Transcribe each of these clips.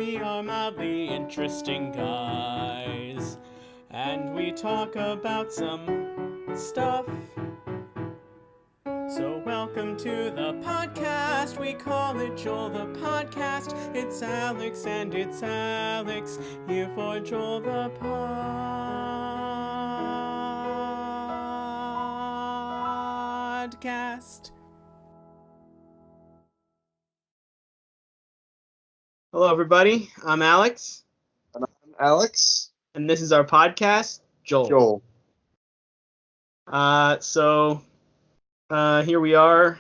we are mildly interesting guys, and we talk about some stuff. So welcome to the podcast, we call it Joel the Podcast. It's Alex and it's Alex, here for Joel the Podcast. Hello everybody, I'm Alex. And I'm Alex. And this is our podcast, Joel. Here we are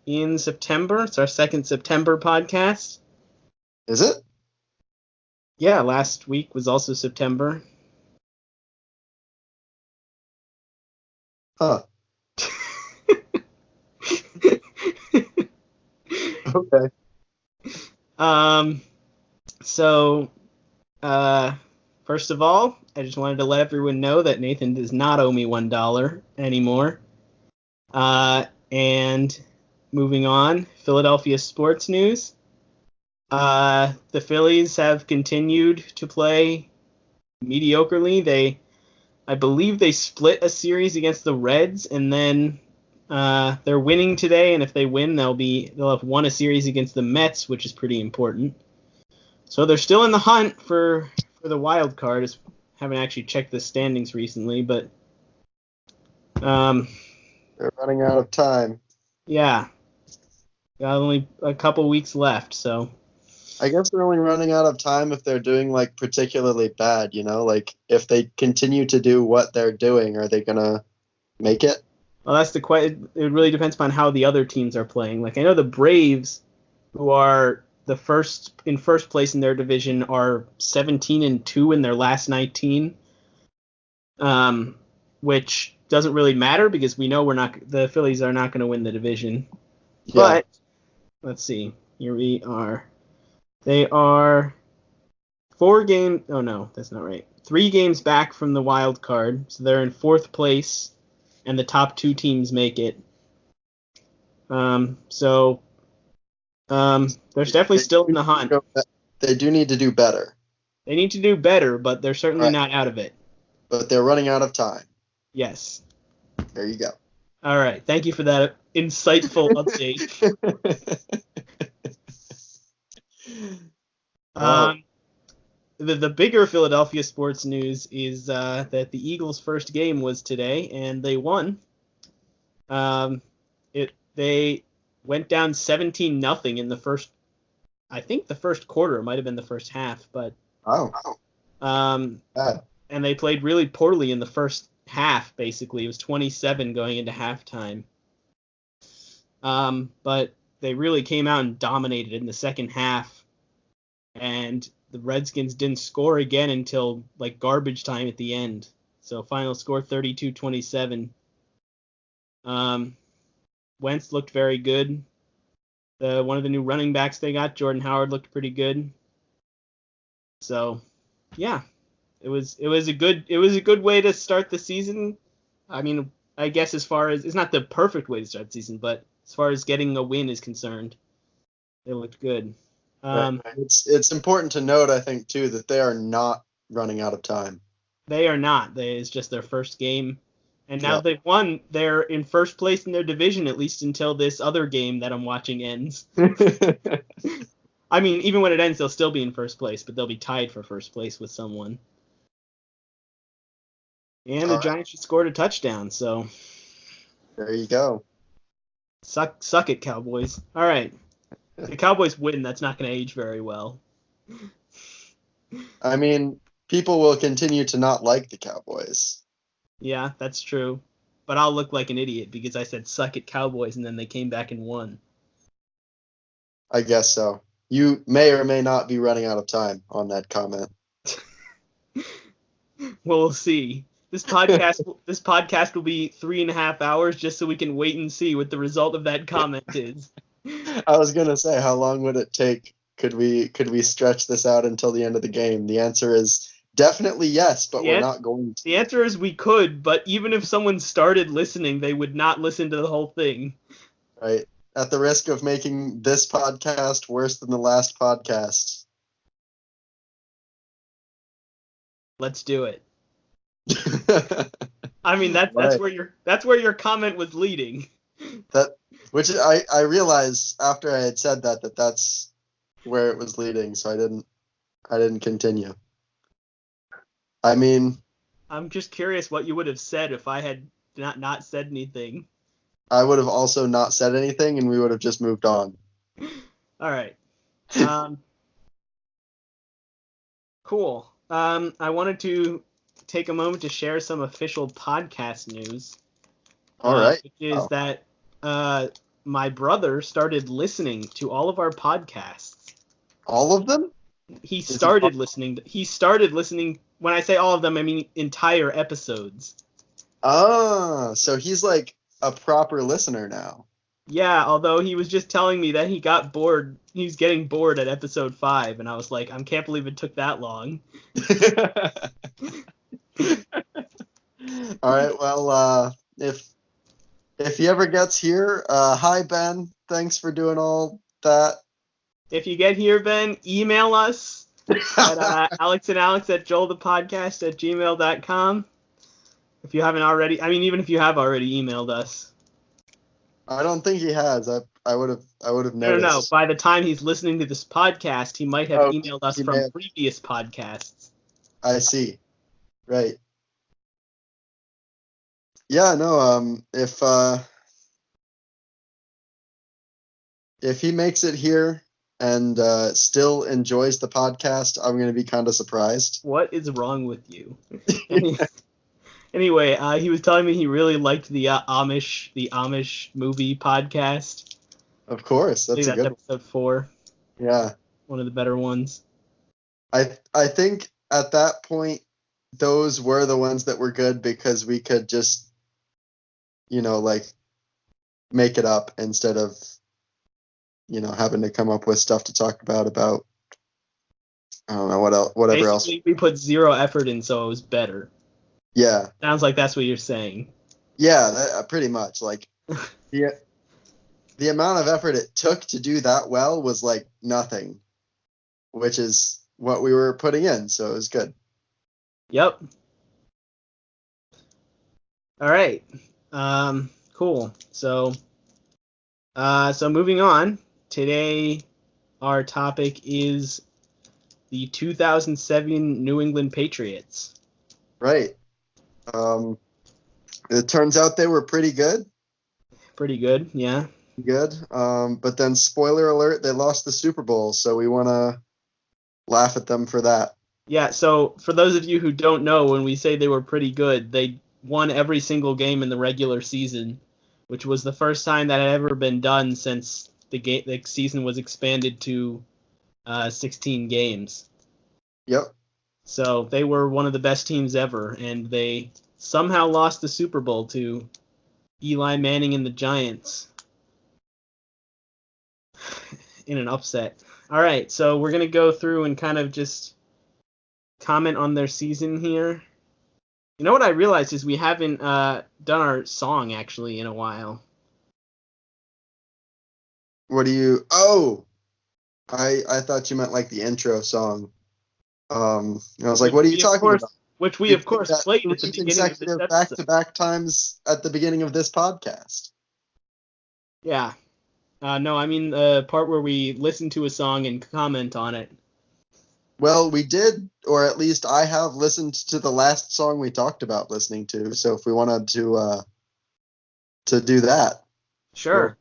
in September. It's our second September podcast. Is it? Yeah, last week was also September. Huh. Okay. First of all, I just wanted to let everyone know that Nathan does not owe me $1 anymore. And moving on, Philadelphia sports news. The Phillies have continued to play mediocrely. I believe they split a series against the Reds, and then they're winning today, and if they win, they'll have won a series against the Mets, which is pretty important. So they're still in the hunt for the wild card. I haven't actually checked the standings recently, but they're running out of time. Yeah, got only a couple weeks left, so I guess they're only running out of time if they're doing like particularly bad, like if they continue to do what they're doing, are they gonna make it? Well, that's the question. It really depends upon how the other teams are playing. Like, I know the Braves, who are first place in their division, are 17-2 in their last 19, which doesn't really matter because we know the Phillies are not going to win the division. Yeah. But let's see. Here we are. They are 4 games. Oh no, that's not right. 3 games back from the wild card, so they're in 4th place, and the top 2 teams make it. They're definitely still in the hunt. They do need to do better. They need to do better, but they're certainly not out of it. But they're running out of time. Yes. There you go. All right. Thank you for that insightful update. The bigger Philadelphia sports news is that the Eagles' first game was today, and they won. They went down 17-0 in the first. I think the first quarter. It might have been the first half, but and they played really poorly in the first half. Basically, it was 27 going into halftime. But they really came out and dominated in the second half, and the Redskins didn't score again until like garbage time at the end. So final score 32-27. Wentz looked very good. One of the new running backs they got, Jordan Howard, looked pretty good. So, yeah, it was a good way to start the season. I mean, I guess as far as it's not the perfect way to start the season, but as far as getting a win is concerned, it looked good. It's important to note, I think, too, that they are not running out of time. They are not. It's just their first game. And now they've won. They're in first place in their division, at least until this other game that I'm watching ends. I mean, even when it ends, they'll still be in first place, but they'll be tied for first place with someone. And the Giants just scored a touchdown, so there you go. Suck it, Cowboys. All right. If the Cowboys win, that's not going to age very well. I mean, people will continue to not like the Cowboys. Yeah, that's true. But I'll look like an idiot because I said suck it, Cowboys, and then they came back and won. I guess so. You may or may not be running out of time on that comment. Well, we'll see. This podcast will be 3.5 hours just so we can wait and see what the result of that comment is. I was gonna say, how long would it take? Could we stretch this out until the end of the game? The answer is definitely yes, but we're not going to. The answer is we could, but even if someone started listening, they would not listen to the whole thing. Right. At the risk of making this podcast worse than the last podcast, Let's do it. I mean, that's Right. where your comment was leading. Which I realized after I had said that's where it was leading, so I didn't continue. I mean, I'm just curious what you would have said if I had not said anything. I would have also not said anything, and we would have just moved on. All right. Cool. I wanted to take a moment to share some official podcast news. All right. Which is that my brother started listening to all of our podcasts. All of them? He started listening. He started listening. When I say all of them, I mean entire episodes. Ah, so he's like a proper listener now. Yeah, although he was just telling me that he got bored. He's getting bored at episode 5, and I was like, I can't believe it took that long. All right. Well, if he ever gets here, hi Ben. Thanks for doing all that. If you get here, Ben, email us at alexandalex@joelthepodcast@gmail.com. If you haven't already, I mean, even if you have already emailed us. I don't think he has. I would have noticed. No. By the time he's listening to this podcast, he might have emailed us from previous podcasts. I see. Right. Yeah, no, if he makes it here and still enjoys the podcast, I'm going to be kind of surprised. What is wrong with you? Anyway, he was telling me he really liked the Amish movie podcast. Of course, that's a good episode 4. Yeah. One of the better ones. I think at that point those were the ones that were good because we could just like make it up instead of having to come up with stuff to talk about I don't know whatever else. We put zero effort in, so it was better. Yeah. Sounds like that's what you're saying. Yeah, pretty much. Like the amount of effort it took to do that well was like nothing, which is what we were putting in, so it was good. Yep. All right. Cool. So moving on. Today, our topic is the 2007 New England Patriots. Right. It turns out they were pretty good. Pretty good, yeah. Good. But then, spoiler alert, they lost the Super Bowl, so we want to laugh at them for that. Yeah, so for those of you who don't know, when we say they were pretty good, they won every single game in the regular season, which was the first time that had ever been done since the season was expanded to 16 games. Yep. So they were one of the best teams ever, and they somehow lost the Super Bowl to Eli Manning and the Giants in an upset. All right, so we're going to go through and kind of just comment on their season here. You know what I realized is we haven't done our song actually in a while. What do you? Oh, I thought you meant like the intro song. I was like, what are you talking about? Which we of course played at the beginning of this episode. Back-to-back times at the beginning of this podcast. Yeah. No, I mean the part where we listen to a song and comment on it. Well, we did, or at least I have listened to the last song we talked about listening to. So if we wanted to do that, sure.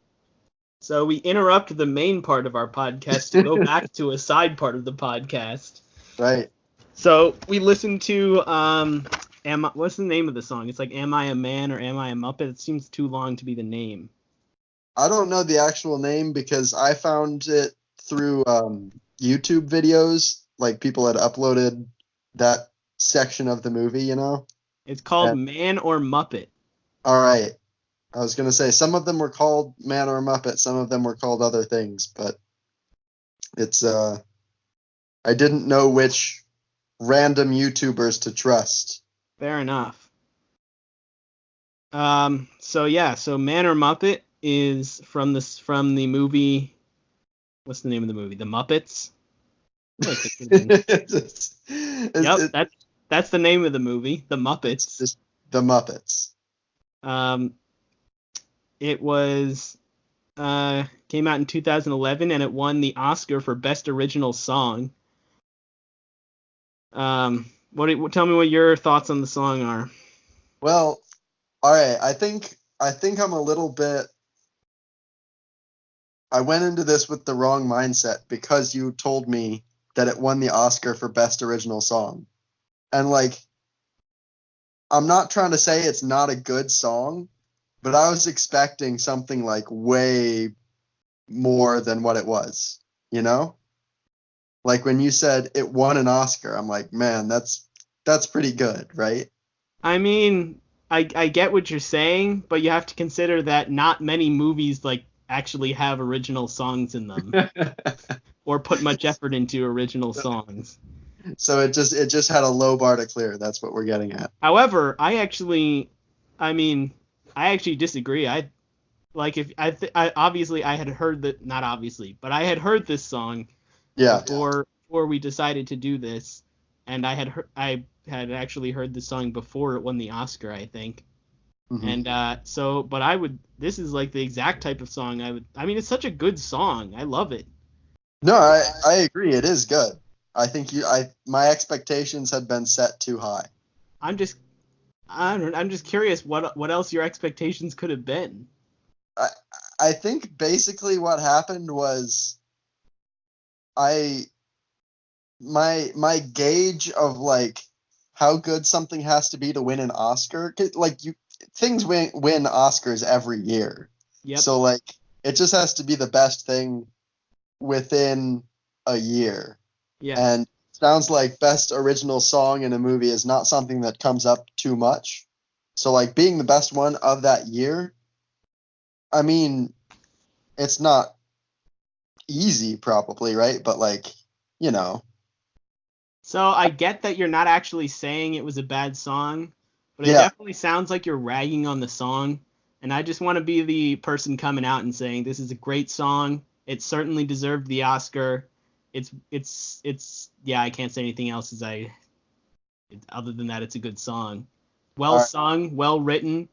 So we interrupt the main part of our podcast to go back to a side part of the podcast. Right. So we listened to what's the name of the song? It's like Am I a Man or Am I a Muppet? It seems too long to be the name. I don't know the actual name because I found it through YouTube videos. Like people had uploaded that section of the movie, It's called Man or Muppet. All right. I was going to say some of them were called Man or Muppet, some of them were called other things, but it's I didn't know which random YouTubers to trust. Fair enough. So Man or Muppet is from the movie. What's the name of the movie? The Muppets. That's the name of the movie, The It's Muppets. just The Muppets. Um, it was came out in 2011 and it won the Oscar for Best Original Song. Tell me what your thoughts on the song are. Well, all right. I think I'm a little bit. I went into this with the wrong mindset because you told me that it won the Oscar for Best Original Song. And like, I'm not trying to say it's not a good song, but I was expecting something like way more than what it was, you know? Like when you said it won an Oscar, I'm like, man, that's pretty good, right? I mean, I get what you're saying, but you have to consider that not many movies like actually have original songs in them or put much effort into original songs. So it just had a low bar to clear. That's what we're getting at. However, I mean, I actually disagree. I like if I obviously I had heard that not obviously, but I had heard this song Yeah. before we decided to do this, and I had actually heard the song before it won the Oscar, I think. Hmm. And but I would this is like the exact type of song I mean it's such a good song. I love it. No, I agree. It is good. I think my expectations had been set too high. I'm just I'm just curious what else your expectations could have been. I I think basically what happened was I my gauge of like how good something has to be to win an Oscar, 'cause, like you things win Oscars every year. Yep. So like it just has to be the best thing within a year. Yes. And sounds like best original song in a movie is not something that comes up too much. So like being the best one of that year, I mean, it's not easy probably, right? But like, you know, So I get that you're not actually saying it was a bad song, but it yeah, definitely sounds like you're ragging on the song. And I just want to be the person coming out and saying this is a great song. It certainly deserved the Oscar. It's yeah, I can't say anything else other than that it's a good song. Well all right, sung, well written.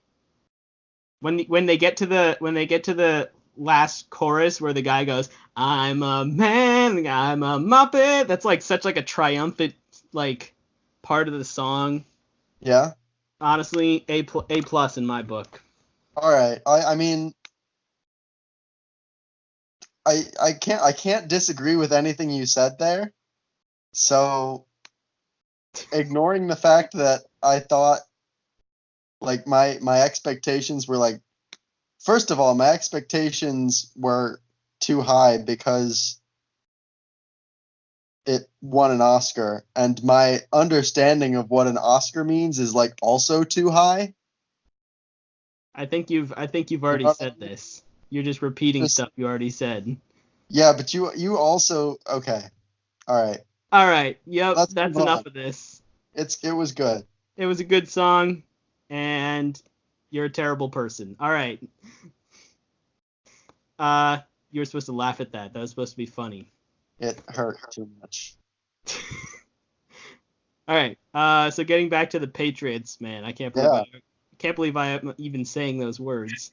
When they get to the last chorus where the guy goes, "I'm a man, I'm a muppet," that's like such like a triumphant like part of the song. yeah, Honestly, A plus in my book. all right. I mean, I can't disagree with anything you said there. So ignoring the fact that I thought like my expectations were like, first of all, my expectations were too high because it won an Oscar, and my understanding of what an Oscar means is like also too high. I think you've You already know what I said mean? this. You're just repeating Just stuff you already said. yeah, but you also okay. All right, All right. Yep, let's move that's on. enough of this. It was good. It was a good song and you're a terrible person. All right. Uh you were supposed to laugh at that. That was supposed to be funny. It hurt too much. All right. So getting back to the Patriots, man, Yeah, I can't believe I am even saying those words.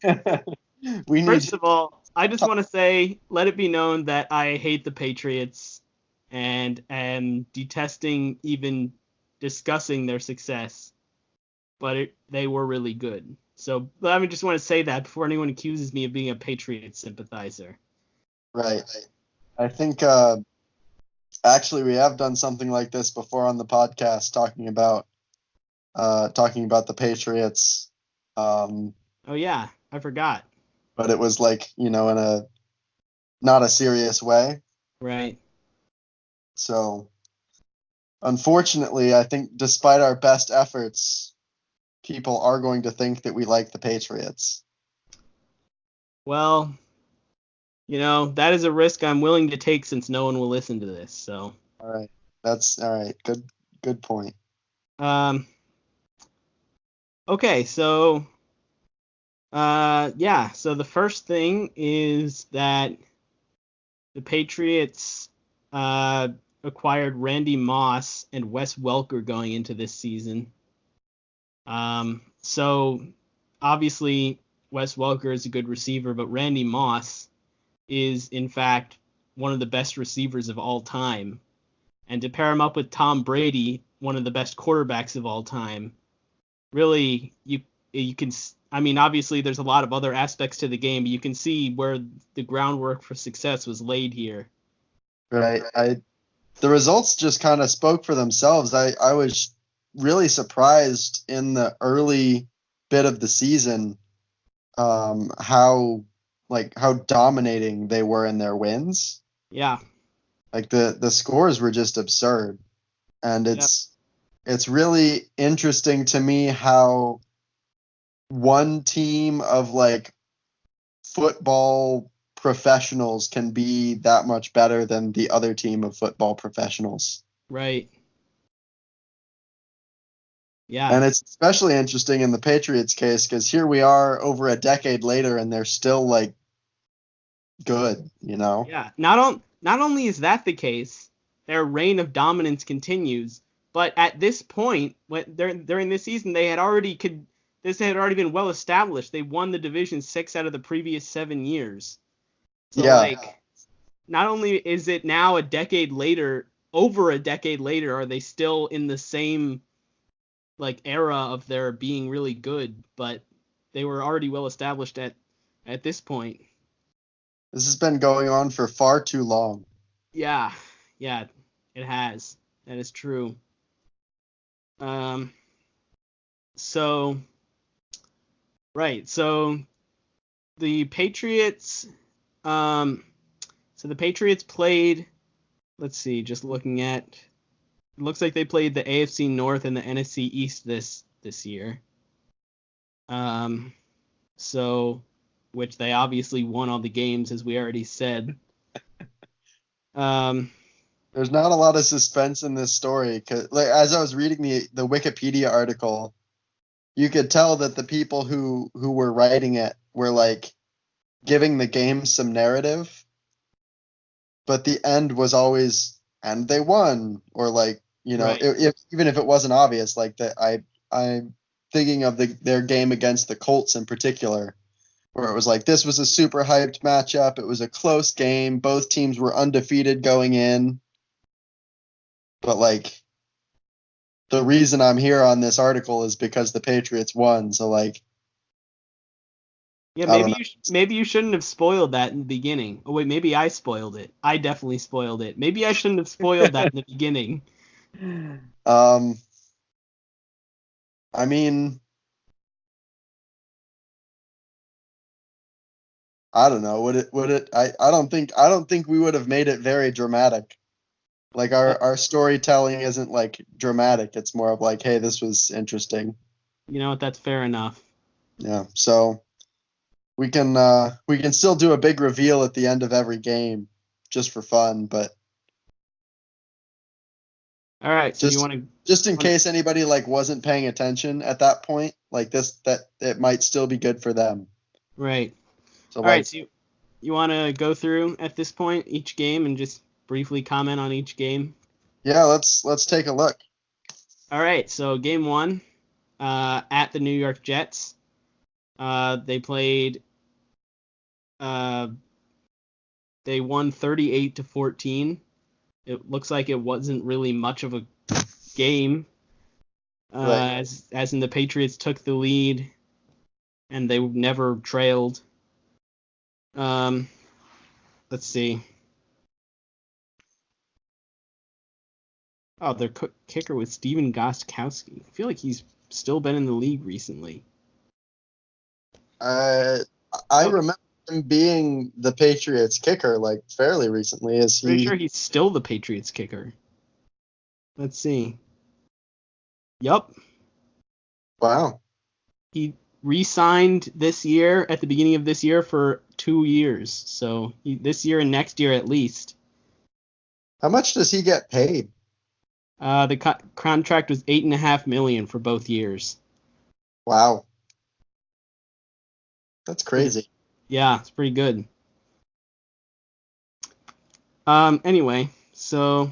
we need First of all, I just want to say, let it be known that I hate the Patriots and am detesting even discussing their success. But they were really good. So I just want to say that before anyone accuses me of being a Patriots sympathizer. right. I think actually we have done something like this before on the podcast, talking about the Patriots. Um, Oh yeah, I forgot. but it was like in a not a serious way. Right. So unfortunately, I think despite our best efforts, people are going to think that we like the Patriots. Well, that is a risk I'm willing to take since no one will listen to this. So, All right. That's all right. Good point. um, okay, so yeah, so the first thing is that the Patriots uh acquired Randy Moss and Wes Welker going into this season. So obviously Wes Welker is a good receiver, but Randy Moss is in fact one of the best receivers of all time. And to pair him up with Tom Brady, one of the best quarterbacks of all time, really you can. I mean, obviously there's a lot of other aspects to the game, but you can see where the groundwork for success was laid here. Right. The results just kind of spoke for themselves. I was really surprised in the early bit of the season how dominating they were in their wins. Yeah. Like the scores were just absurd. And Yeah. it's really interesting to me how one team of like football professionals can be that much better than the other team of football professionals. Right. Yeah. And it's especially interesting in the Patriots case because here we are over a decade later and they're still like good, you know? Yeah. Not only is that the case, their reign of dominance continues, but at this point, during this season, this had already been well established. They won the division 6 out of the previous 7 years. So Yeah. not only is it now a decade later, over a decade later, are they still in the same era of their being really good, but they were already well established at this point. This has been going on for far too long. Yeah, yeah, it has. That is true. Um, so right, so the Patriots, um, so the Patriots played. Let's see, just looking at. It looks like they played the AFC North and the NFC East this year. Um, so, which they obviously won all the games, as we already said. Um, There's not a lot of suspense in this story because, like, as I was reading the Wikipedia article, you could tell that the people who were writing it were like giving the game some narrative, but the end was always and they won or like right. even if it wasn't obvious like that I'm thinking of their game against the Colts in particular where it was like this was a super hyped matchup, it was a close game, both teams were undefeated going in, but like the reason I'm here on this article is because the Patriots won, so like Yeah, I don't maybe you shouldn't have spoiled that in the beginning. Oh wait, maybe I spoiled it. I definitely spoiled it. Maybe I shouldn't have spoiled that in the beginning. know. I mean, I don't know. Would it I don't think we would have made it very dramatic. Like Uh, our storytelling isn't like dramatic. It's more of like, hey, this was interesting. you know what? That's fair enough. Yeah. So we can still do a big reveal at the end of every game just for fun, but All right, so just just in want case anybody like wasn't paying attention at that point, like this that it might still be good for them. right. So All right, like so you want to go through at this point each game and just briefly comment on each game? yeah, let's take a look. All right, so game 1 at the New York Jets. They played uh they won 38-14. It looks like it wasn't really much of a game, Right. as in the Patriots took the lead and they never trailed. Um, let's see. Oh, their kicker was Steven Gostkowski. I feel like he's still been in the league recently. Uh, I Nope, remember him being the Patriots kicker like fairly recently. Is pretty he? sure he's still the Patriots kicker. Let's see. Yup, Wow. he re-signed this year at the beginning of this year for 2 years. So this year and next year at least. How much does he get paid? The contract was 8.5 million for both years. Wow, that's Pretty, crazy. yeah, it's pretty good. Anyway, so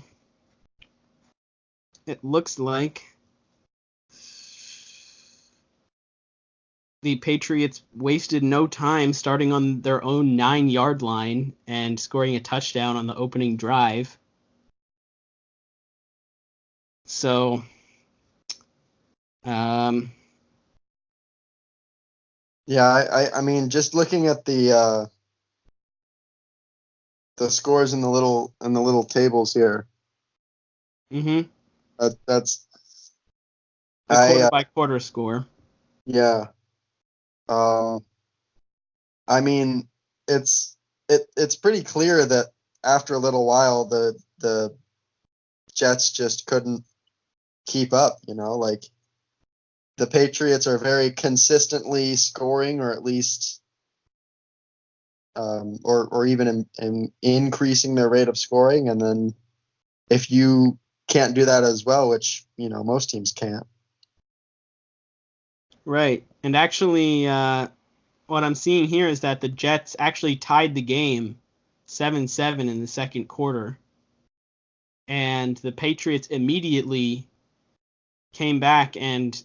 it looks like the Patriots wasted no time starting on their own 9-yard line and scoring a touchdown on the opening drive. So, Yeah, I mean, just looking at the scores in the little tables here, mm-hmm. that's The I quarter by quarter score. yeah. Um, I mean, it's pretty clear that after a little while, the Jets just couldn't keep up. Like the Patriots are very consistently scoring, or at least, or even increasing their rate of scoring, and then if you can't do that as well, which most teams can't. Right. And actually, what I'm seeing here is that the Jets actually tied the game 7-7 in the second quarter. And the Patriots immediately came back and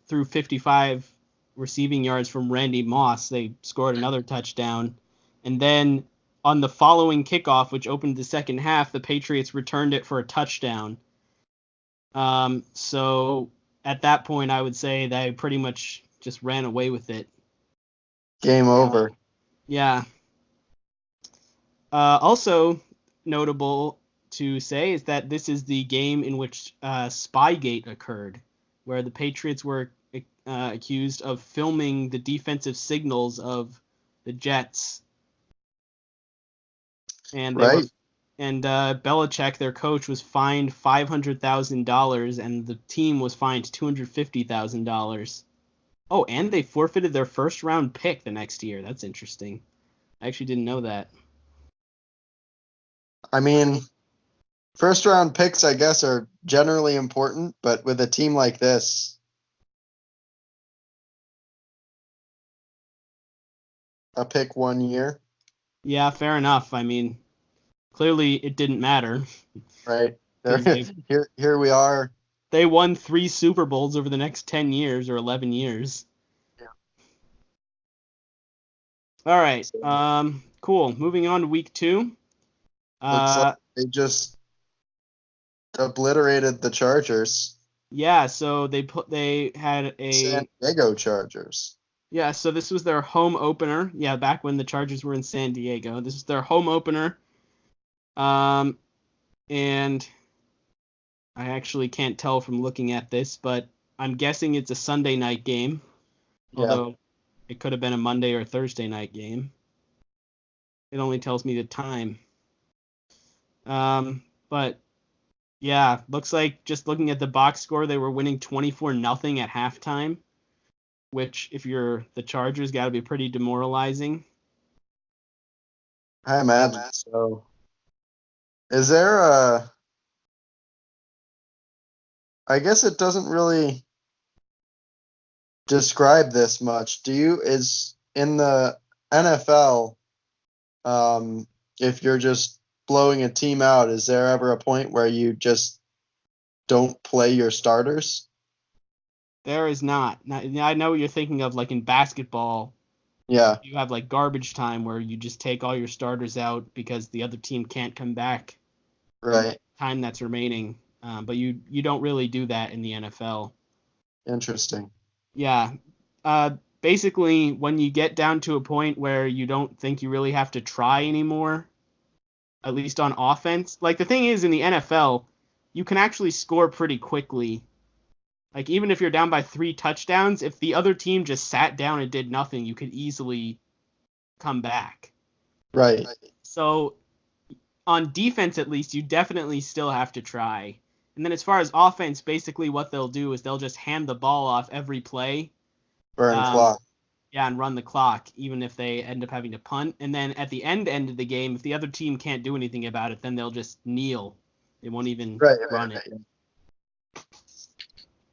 through 55 receiving yards from Randy Moss, they scored another touchdown. And then on the following kickoff, which opened the second half, the Patriots returned it for a touchdown. So at that point, I would say they pretty much just ran away with it. Game over. Yeah. Also notable to say is that this is the game in which Spygate occurred, where the Patriots were accused of filming the defensive signals of the Jets, and they were Right. and Belichick, their coach, was fined $500,000, and the team was fined $250,000. Oh, and they forfeited their first round pick the next year. That's interesting. I actually didn't know that. I mean, first round picks, I guess, are generally important, but with a team like this, a pick 1 year, Yeah, fair enough. I mean, clearly it didn't matter right? There, because here we are. they won 3 Super Bowls over the next 10 years or 11 years. Yeah. All right. So Cool. Moving on to week 2. looks like Uh, they just obliterated the Chargers, yeah. So they had San a Diego Chargers. yeah. So this was their home opener. Yeah, back when the Chargers were in San Diego. This is their home opener. Um, and I actually can't tell from looking at this, but I'm guessing it's a Sunday night game, Yeah, although it could have been a Monday or Thursday night game. It only tells me the time. But yeah, looks like just looking at the box score, they were winning 24-0 at halftime, which if you're the Chargers, got to be pretty demoralizing. I imagine so. Is there a? I guess it doesn't really describe this much. Is in the NFL, if you're just blowing a team out, is there ever a point where you just don't play your starters? There is not. I know what you're thinking of, like in basketball, Yeah, you have like garbage time where you just take all your starters out because the other team can't come back in the right. time that's remaining. But you don't really do that in the NFL. Interesting. Yeah. Uh, Basically, when you get down to a point where you don't think you really have to try anymore, at least on offense. Like the thing is in the NFL, you can actually score pretty quickly. Like even if you're down by 3 touchdowns, if the other team just sat down and did nothing, you could easily come back. Right. So on defense at least, you definitely still have to try. And then as far as offense, basically what they'll do is they'll just hand the ball off every play. Burn Um, clock. yeah, and run the clock, even if they end up having to punt. And then at the end of the game, if the other team can't do anything about it, then they'll just kneel. They won't even Right. run it.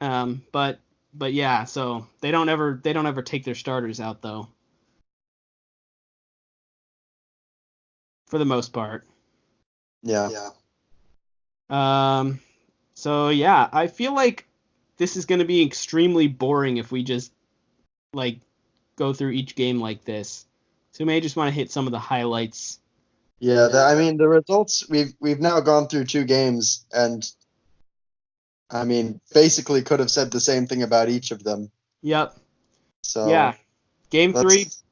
But yeah, so they don't ever take their starters out though, for the most part. Yeah. Um, So yeah, I feel like this is going to be extremely boring if we just like go through each game like this. So we may just want to hit some of the highlights. Yeah, I mean the results we've now gone through two games, and I mean basically could have said the same thing about each of them. Yep. Yeah. So Game three. let's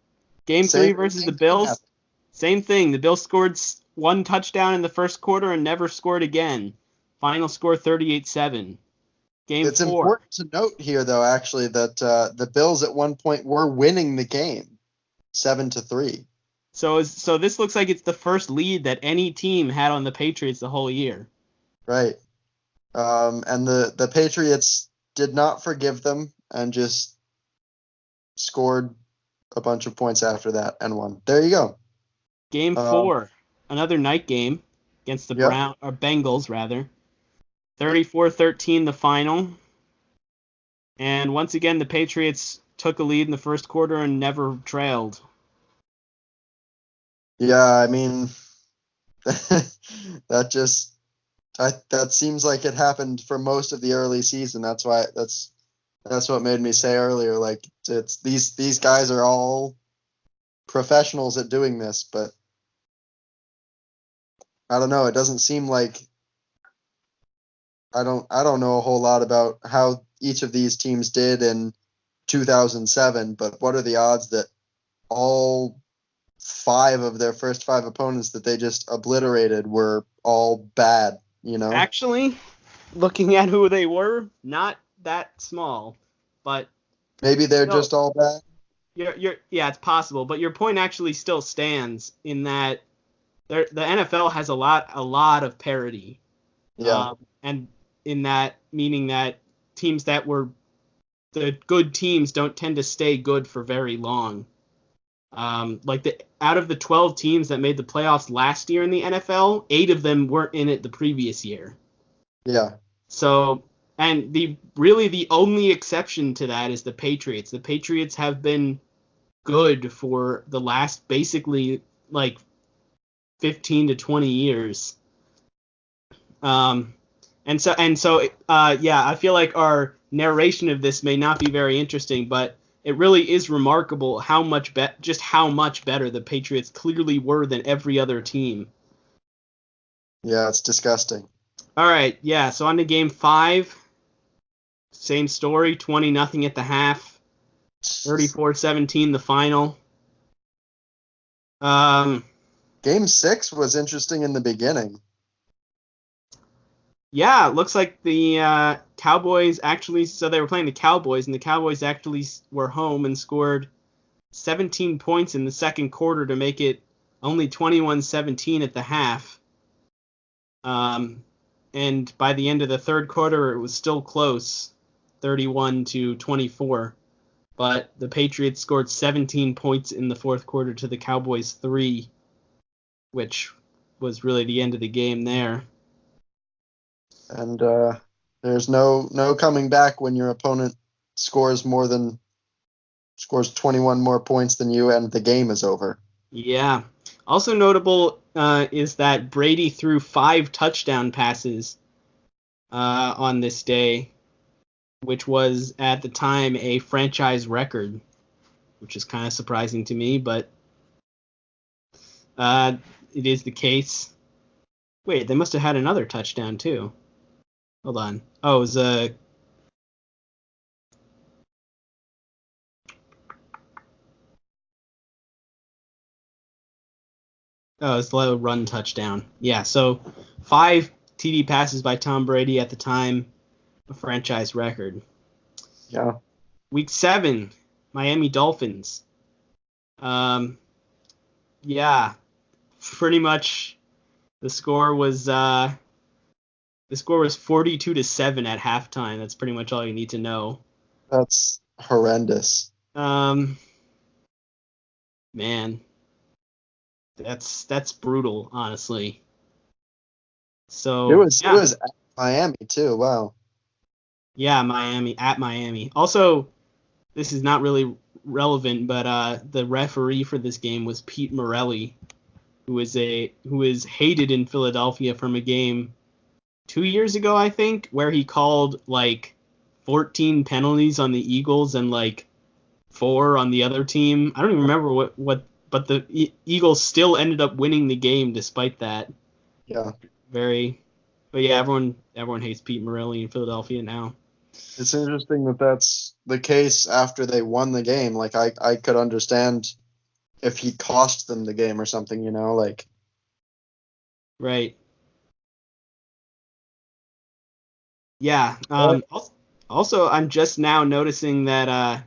Game three versus the same thing Bills. happened. Same thing. The Bills scored one touchdown in the first quarter and never scored again. Final score 38-7. Game It's four. important to note here, though, actually, that the Bills at one point were winning the game, 7-3. So this looks like it's the first lead that any team had on the Patriots the whole year. Right. And the Patriots did not forgive them and just scored a bunch of points after that and won. There you go. Game Um, four, another night game against the yep. Bengals rather. 34-13 the final. And once again the Patriots took a lead in the first quarter and never trailed. Yeah, I mean, that just that seems like it happened for most of the early season. That's what made me say earlier. Like it's these guys are all professionals at doing this, but I don't know. It doesn't seem like I don't know a whole lot about how each of these teams did in 2007, but what are the odds that all five of their first five opponents that they just obliterated were all bad, you know? Actually, looking at who they were, not that small, but Maybe they're still, just all bad. yeah, it's possible. But your point actually still stands in that the NFL has a lot of parity, Yeah. and in that meaning that teams that were the good teams don't tend to stay good for very long. Like out of the 12 teams that made the playoffs last year in the NFL, 8 of them weren't in it the previous year. Yeah. So, and the only exception to that is the Patriots. The Patriots have been good for the last basically like 15 to 20 years. Um, yeah, I feel like our narration of this may not be very interesting, but it really is remarkable just how much better the Patriots clearly were than every other team. Yeah, it's disgusting. All right, yeah, so on to game 5. Same story, 20-0 at the half, 34-17 the final. Um, Game 6 was interesting in the beginning. yeah, it looks like the Cowboys actually. So they were playing the Cowboys, and the Cowboys actually were home and scored 17 points in the second quarter to make it only 21-17 at the half. And by the end of the third quarter, it was still close, 31-24. But the Patriots scored 17 points in the fourth quarter to the Cowboys 3, which was really the end of the game there. And there's no coming back when your opponent scores 21 more points than you and the game is over. Yeah. Also notable is that Brady threw 5 touchdown passes on this day, which was at the time a franchise record, which is kind of surprising to me, but uh, it is the case. Wait, they must have had another touchdown too. Hold on. Oh, it was a run touchdown. Yeah, so 5 TD passes by Tom Brady at the time, a franchise record. Yeah. Week 7, Miami Dolphins. Um, yeah, pretty much the score was 42-7 at halftime. That's pretty much all you need to know. That's horrendous. Um, man, that's brutal, honestly. It So was it yeah, was at Miami too. Wow. yeah, Miami at Miami. Also, this is not really relevant, but the referee for this game was Pete Morelli, who is hated in Philadelphia from a game 2 years ago, I think, where he called like 14 penalties on the Eagles and like 4 on the other team. I don't even remember but the Eagles still ended up winning the game despite that. Yeah. But yeah, everyone hates Pete Morelli in Philadelphia now. It's interesting that that's the case after they won the game. Like I could understand if he cost them the game or something, like Right. Yeah. But Also, I'm just now noticing that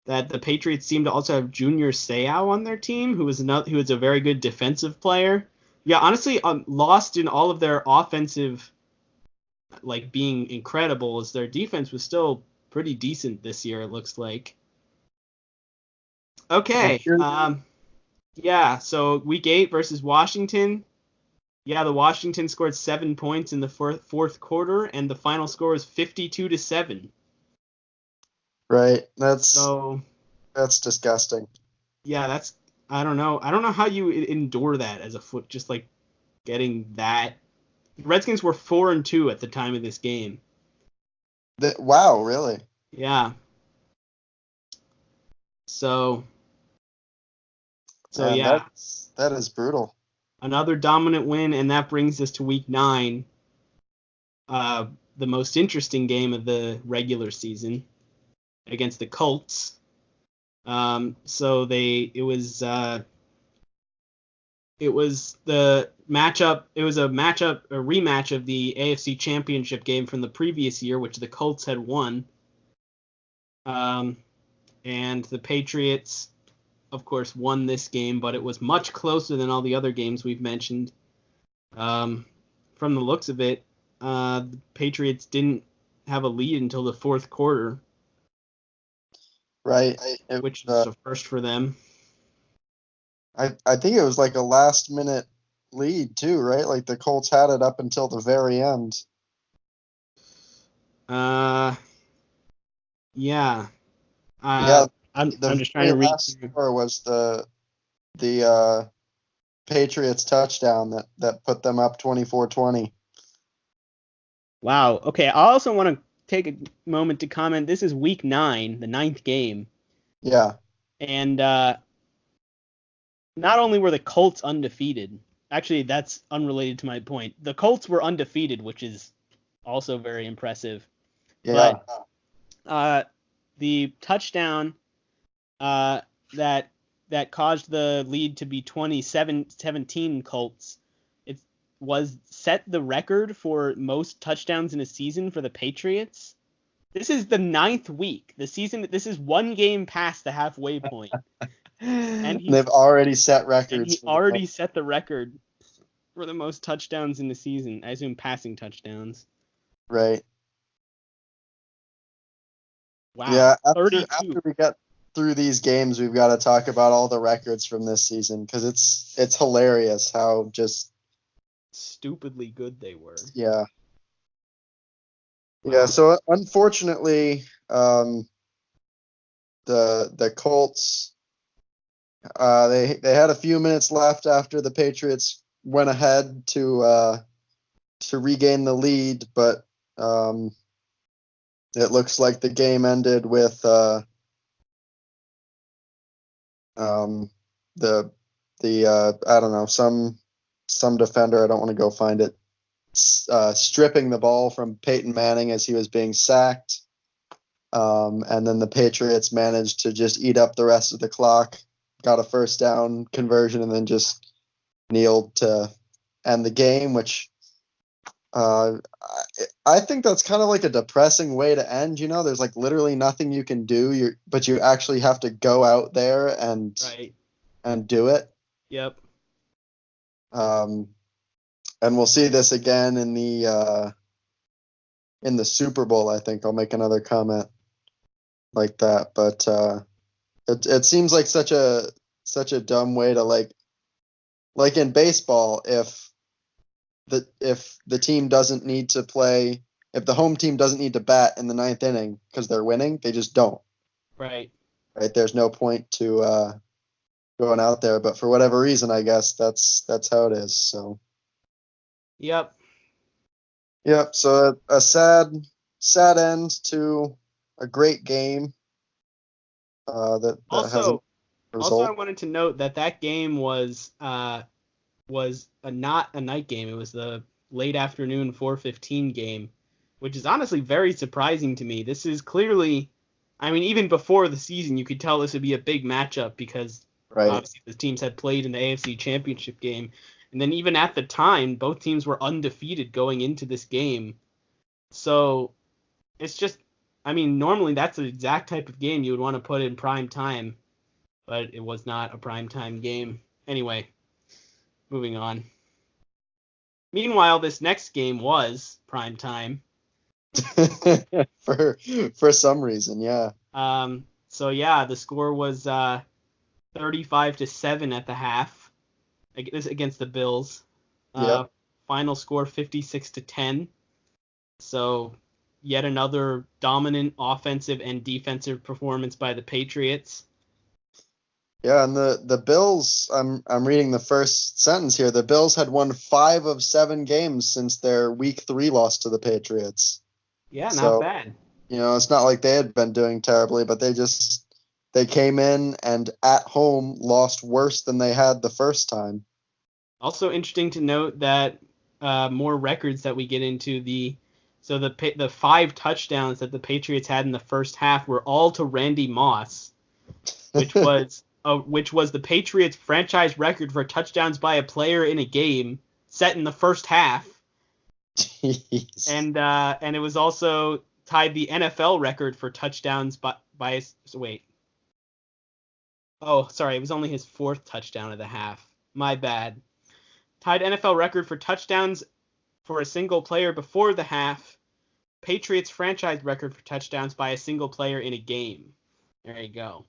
the Patriots seem to also have Junior Seau on their team, who is a very good defensive player. Yeah, honestly, lost in all of their offensive like being incredible, as their defense was still pretty decent this year. It looks like. Okay. Yeah. So week 8 versus Washington. Yeah, the Washington scored 7 points in the fourth quarter, and the final score is 52-7. right, So that's disgusting. yeah, that's I don't know. I don't know how you endure that as a foot, just like getting that. The Redskins were 4-2 at the time of this game. Wow, really? Yeah. So Man, yeah, that is brutal. another dominant win, and that brings us to week 9, uh, the most interesting game of the regular season against the Colts. So it was the matchup. It was a rematch of the AFC Championship game from the previous year, which the Colts had won. And the Patriots, of course, won this game, but it was much closer than all the other games we've mentioned. From the looks of it, the Patriots didn't have a lead until the fourth quarter, Right. It, which is a first for them. I think it was like a last minute lead too, right? Like the Colts had it up until the very end. Uh, yeah. Yeah, I'm the just trying very to read last through. score was the Patriots touchdown that put them up 24-20. Wow. Okay. I also want to take a moment to comment. This is week 9, the ninth game, Yeah. and not only were the Colts undefeated. Actually, that's unrelated to my point. The Colts were undefeated, which is also very impressive. Yeah. But the touchdown uh, that that caused the lead to be 27-17 Colts. It was set the record for most touchdowns in a season for the Patriots. This is the ninth week. This is one game past the halfway point, and They've already set records he for the already set the record for the most touchdowns in the season. I assume passing touchdowns. right. Wow, Yeah, after 32. we get through these games, we've got to talk about all the records from this season because it's hilarious how just Stupidly good they were. yeah. Yeah, Wow. so unfortunately, the Colts they had a few minutes left after the Patriots went ahead to regain the lead, but um, it looks like the game ended with um, the I don't know, some defender, I don't want to go find it, stripping the ball from Peyton Manning as he was being sacked. And then the Patriots managed to just eat up the rest of the clock, got a first down conversion, and then just kneeled to end the game, which I think that's kind of like a depressing way to end. There's like literally nothing you can do, but you actually have to go out there Right. and do it. Yep. Um, and we'll see this again in the Super Bowl. I think I'll make another comment like that, but it seems like such a dumb way to like in baseball, if the team doesn't need to play, if the home team doesn't need to bat in the ninth inning because they're winning, they just don't. Right. Right? There's no point to going out there, but for whatever reason, I guess that's how it is. So Yep. Yep. So a sad end to a great game. That has a Also, I result. wanted to note that that game was not a night game. It was the late afternoon 4:15 game, which is honestly very surprising to me. This is clearly, I mean, even before the season, you could tell this would be a big matchup because Right. obviously the teams had played in the AFC Championship game, and then even at the time, both teams were undefeated going into this game. So it's just, I mean, normally that's the exact type of game you would want to put in prime time, but it was not a prime time game. Anyway, moving on. Meanwhile, this next game was prime time. for for some reason, yeah. So yeah, the score was 35-7 at the half against the Bills. Uh, Yep. Final score 56-10. So yet another dominant offensive and defensive performance by the Patriots. Yeah, and the Bills, I'm reading the first sentence here. The Bills had won 5 of 7 games since their week 3 loss to the Patriots. Yeah, not So, bad. it's not like they had been doing terribly, but they came in and at home lost worse than they had the first time. Also interesting to note that more records that we get into the 5 touchdowns that the Patriots had in the first half were all to Randy Moss, which was the Patriots franchise record for touchdowns by a player in a game set in the first half, Jeez. and it was also tied the NFL record for touchdowns by wait. Oh, sorry, it was only his 4th touchdown of the half. My bad. Tied NFL record for touchdowns for a single player before the half. Patriots franchise record for touchdowns by a single player in a game. There you go.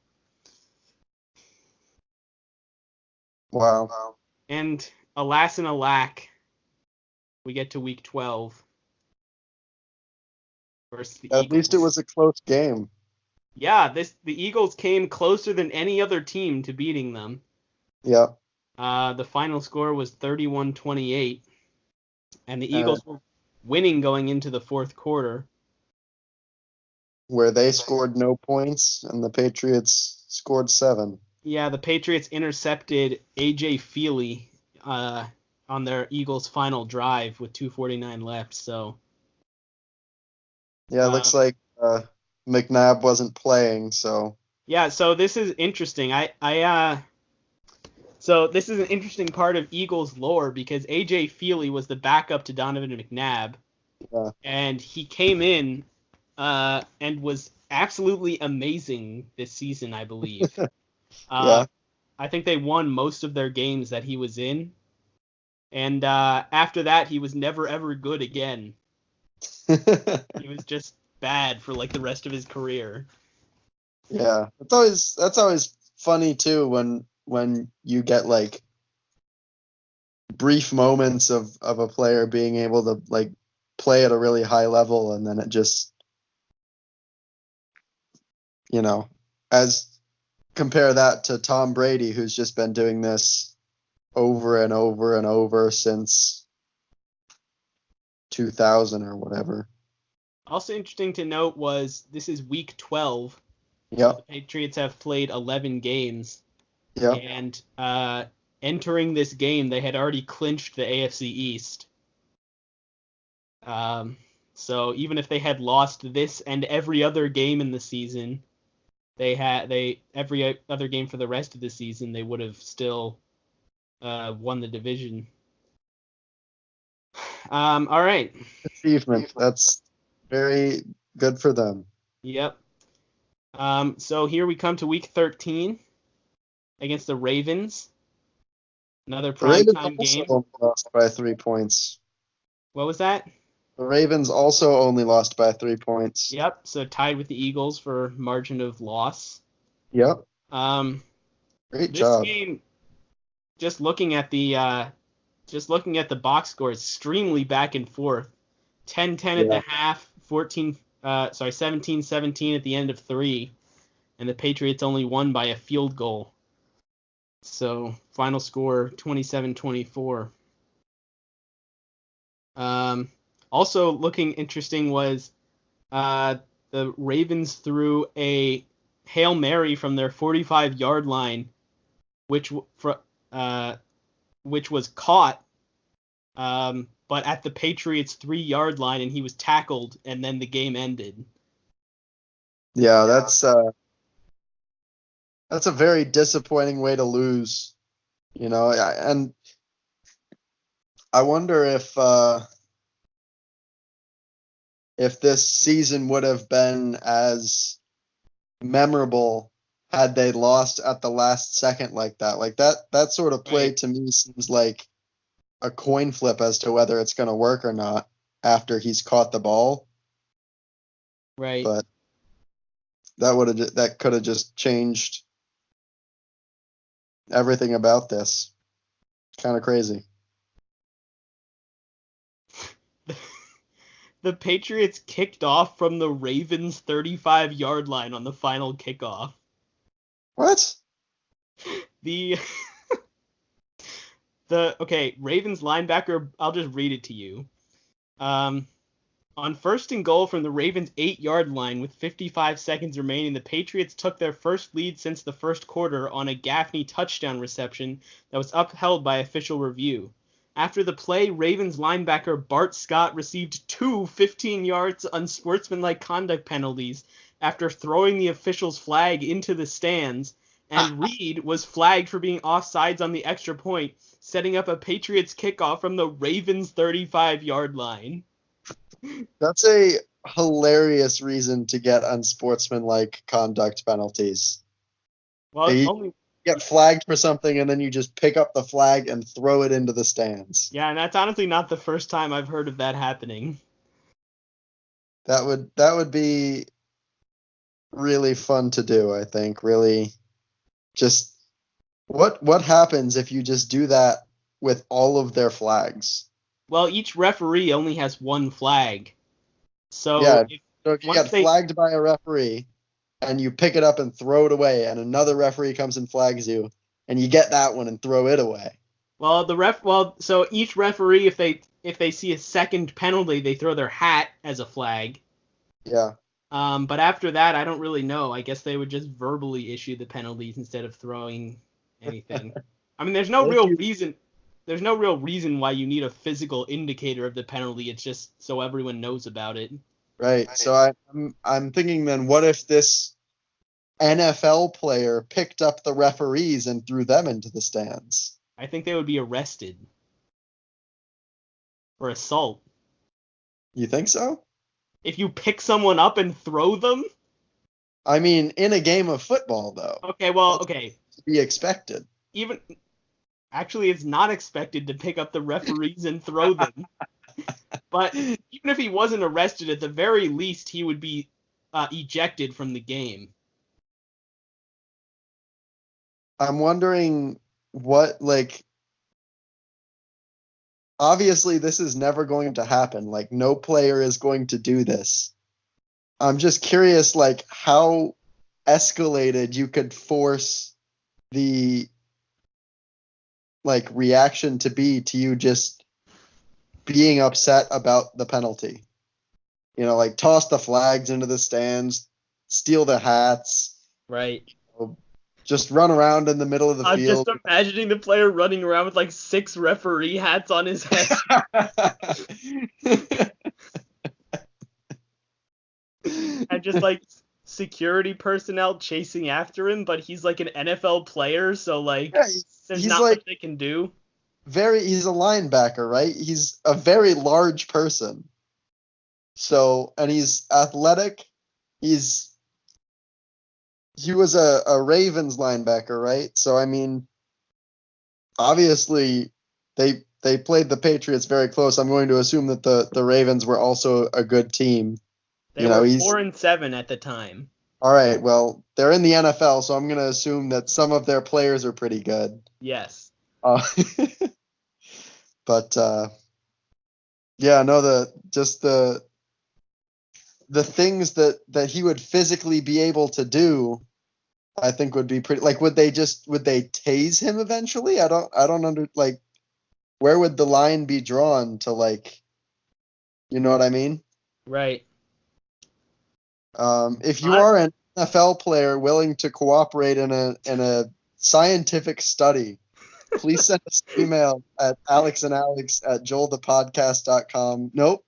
Wow. And alas and alack, we get to week 12 versus the At least it Eagles. was a close game. Yeah, the Eagles came closer than any other team to beating them. Yeah. The final score was 31-28, and the Uh, Eagles were winning going into the fourth quarter. where they scored no points and the Patriots scored 7. Yeah, the Patriots intercepted A.J. Feely on their Eagles' final drive with 2:49 left. So Yeah, it uh, looks like McNabb wasn't playing, so yeah, so this is interesting. So this is an interesting part of Eagles lore because A.J. Feely was the backup to Donovan McNabb, yeah. and he came in and was absolutely amazing this season, I believe. Uh, Yeah. I think they won most of their games that he was in, and after that, he was never ever good again. He was just bad for like the rest of his career. Yeah. That's always funny too when you get like brief moments of a player being able to like play at a really high level and then it just, you know, as compare that to Tom Brady who's just been doing this over and over and over since 2000 or whatever. Also interesting to note was this is week 12, so the Yep. Patriots have played 11 games, Yep. and entering this game they had already clinched the AFC East. Um, so even if they had lost this and every other game in the season, they every other game for the rest of the season they would have still won the division. All right. Achievement. That's very good for them. Yep. So here we come to week 13 against the Ravens. Another The Ravens primetime also game. only lost by 3 points. What was that? The Ravens also only lost by 3 points. Yep. So tied with the Eagles for margin of loss. Yep. Um, Great this job. game, just looking at the box score, is extremely back and forth. 10-10 at the Yeah. half, 17-17 at the end of 3, and the Patriots only won by a field goal. So final score 27-24. Also looking interesting was uh, the Ravens threw a Hail Mary from their 45-yard line, which uh, which was caught, but at the Patriots 3-yard line, and he was tackled, and then the game ended. Yeah, that's a very disappointing way to lose. And I wonder if this season would have been as memorable had they lost at the last second like that. Like that sort of play Right, to me seems like a coin flip as to whether it's going to work or not after he's caught the ball. right. But that could have just changed everything about this. Kind of crazy. The Patriots kicked off from the Ravens 35-yard line on the final kickoff. What? The Ravens linebacker, I'll just read it to you. Um, on first and goal from the Ravens 8-yard line with 55 seconds remaining, the Patriots took their first lead since the first quarter on a Gaffney touchdown reception that was upheld by official review. After the play, Ravens linebacker Bart Scott received two 15-yard unsportsmanlike conduct penalties after throwing the official's flag into the stands, and Reed was flagged for being offsides on the extra point, setting up a Patriots kickoff from the Ravens 35-yard line. That's a hilarious reason to get unsportsmanlike conduct penalties. Well, You only get flagged for something and then you just pick up the flag and throw it into the stands. yeah, and that's honestly not the first time I've heard of that happening. That would be really fun to do, I think. Really just what happens if you just do that with all of their flags? Well, each referee only has one flag. So Yeah, so if you once get they flagged by a referee and you pick it up and throw it away and another referee comes and flags you and you get that one and throw it away. so each referee, if they see a second penalty, they throw their hat as a flag. Yeah. But after that, I don't really know. I guess they would just verbally issue the penalties instead of throwing anything. I mean, there's no What if real you reason. There's no real reason why you need a physical indicator of the penalty. It's just so everyone knows about it. Right. So I'm thinking then what if this NFL player picked up the referees and threw them into the stands? I think they would be arrested for assault. You think so? If you pick someone up and throw them, I mean, in a game of football though. okay, well, That's okay. to be expected. Even actually, it's not expected to pick up the referees and throw them. But even if he wasn't arrested, at the very least, he would be ejected from the game. I'm wondering what like obviously this is never going to happen. Like no player is going to do this. I'm just curious like how escalated you could force the like reaction to be to you just being upset about the penalty. Like toss the flags into the stands, steal the hats, Right. just run around in the middle of the I'm just field. imagining the player running around with like 6 referee hats on his head. And just like security personnel chasing after him, but he's like an NFL player, so like Yeah, there's he's not like much they can do. he's a linebacker, right? He's a very large person. So, and he's athletic. He was a Ravens linebacker, right? So, I mean, obviously they played the Patriots very close. I'm going to assume that the Ravens were also a good team. They were 4-7 at the time. All right. Well, they're in the NFL, so I'm going to assume that some of their players are pretty good. Yes. Uh, but yeah, no, the things that he would physically be able to do, I think would be pretty. Like, would they tase him eventually? I don't where would the line be drawn to like You know what I mean? Right. If you I, are an NFL player willing to cooperate in a scientific study, please send us an email at alexandalex@joelthepodcast.com. Nope.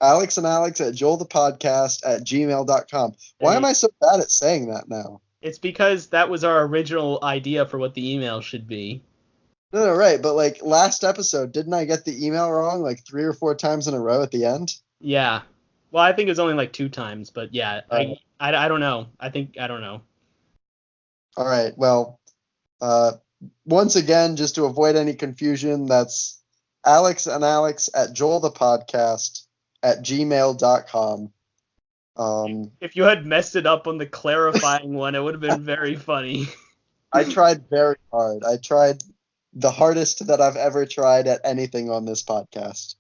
alexandalex@joelthepodcast@gmail.com. Why am hey, I so bad at saying that now? it's because that was our original idea for what the email should be. No, right, but like last episode, didn't I get the email wrong like 3 or 4 times in a row at the end? Yeah. Well, I think it was only like 2 times, but yeah, Uh, I don't know. I don't know. all right, well, uh, once again, just to avoid any confusion, that's alexandalex@joelthepodcast@gmail.com. If you had messed it up on the clarifying one, it would have been very funny. I tried very hard. I tried the hardest that I've ever tried at anything on this podcast.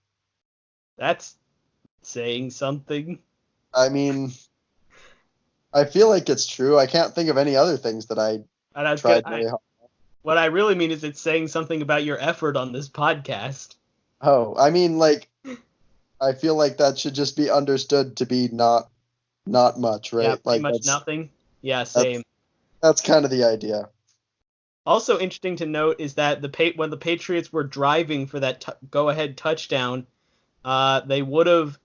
That's saying something. I mean, I feel like it's true. I can't think of any other things that I And I was good. tried really hard. What I really mean is it's saying something about your effort on this podcast. Oh, I mean, like, I feel like that should just be understood to be not much, Yeah, right? pretty Like much nothing. Yeah, that's same. that's kind of the idea. Also interesting to note is that when the Patriots were driving for that go-ahead touchdown, they would have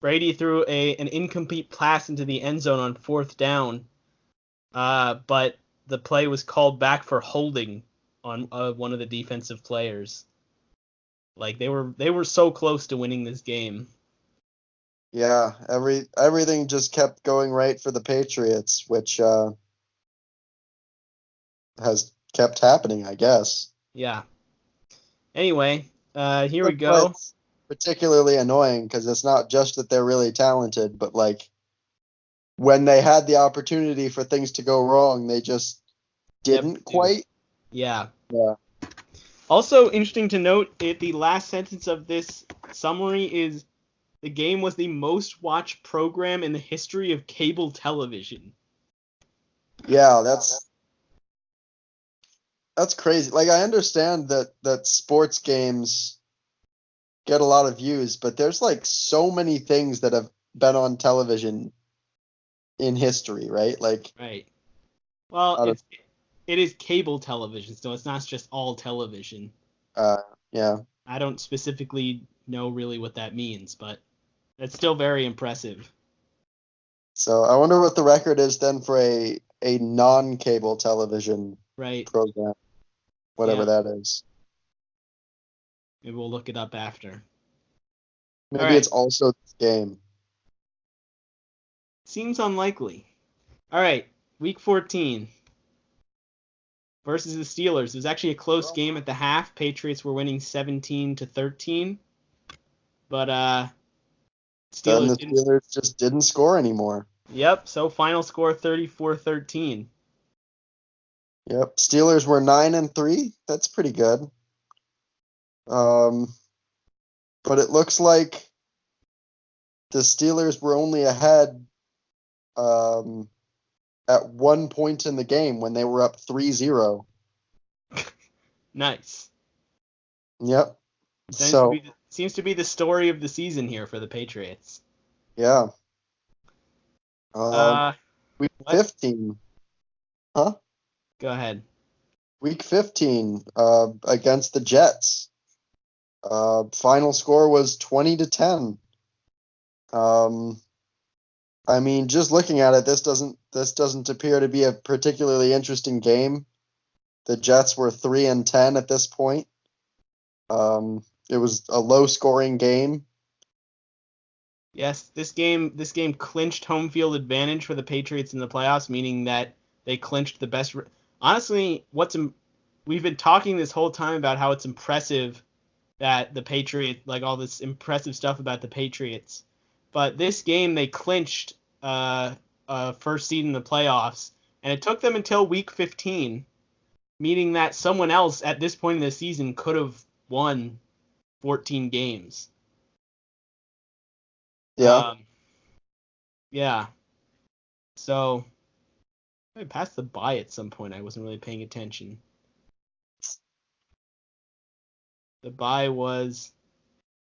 Brady threw an incomplete pass into the end zone on fourth down, but the play was called back for holding on one of the defensive players. Like they were so close to winning this game. Yeah, everything just kept going right for the Patriots, which has kept happening, I guess. Yeah. Anyway, here we That's why go. it's particularly annoying because it's not just that they're really talented, but like when they had the opportunity for things to go wrong, they just Never didn't do. quite. Yeah. Yeah. Also interesting to note, the last sentence of this summary is the game was the most watched program in the history of cable television. Yeah, that's crazy. Like I understand that sports games get a lot of views, but there's like so many things that have been on television in history, right? Like Right. Well, out of it is cable television, so it's not just all television. uh yeah. I don't specifically know really what that means, but it's still very impressive. So I wonder what the record is then for a non-cable television Right. program, whatever Yeah. that is. Maybe we'll look it up after. All Maybe right. it's also this game. Seems unlikely. All right. Week 14 versus the Steelers. It was actually a close game at the half. Patriots were winning 17-13, but Then Steelers the didn't. Steelers just didn't score anymore. Yep. So final score 34-13. Yep. Steelers were 9-3. That's pretty good. Um, but it looks like the Steelers were only ahead um, at one point in the game when they were up 3-0. Nice. Yep. Seems So, to be the story of the season here for the Patriots. yeah. Um, Uh, week what? 15. Huh? Go ahead. Week 15 against the Jets. Final score was 20-10. Um, I mean, just looking at it, this doesn't appear to be a particularly interesting game. The Jets were 3-10 at this point. It was a low-scoring game. Yes, this game clinched home field advantage for the Patriots in the playoffs, meaning that they clinched the best. Honestly, we've been talking this whole time about how it's impressive that the Patriots, like all this impressive stuff about the Patriots, but this game they clinched first seed in the playoffs, and it took them until week 15, meaning that someone else at this point in the season could have won 14 games. Yeah. Um, yeah. So I passed the bye at some point. I wasn't really paying attention. The bye was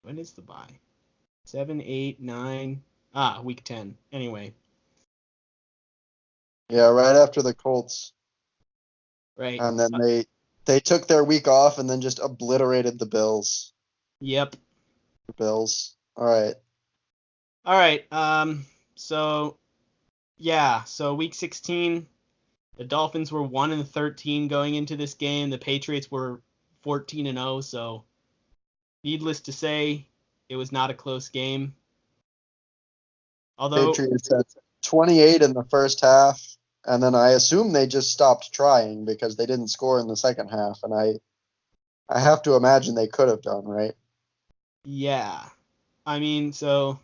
when is the bye? 7, 8, 9. Week 10. Anyway, Yeah, right after the Colts. right. And then they took their week off and then just obliterated the Bills. Yep. The Bills. All right. All right. So yeah. So week 16, the Dolphins were 1-13 going into this game. The Patriots were 14-0. So needless to say, it was not a close game. Although, Patriots had 28 in the first half, and then I assume they just stopped trying because they didn't score in the second half, and I have to imagine they could have done, right? yeah. I mean, so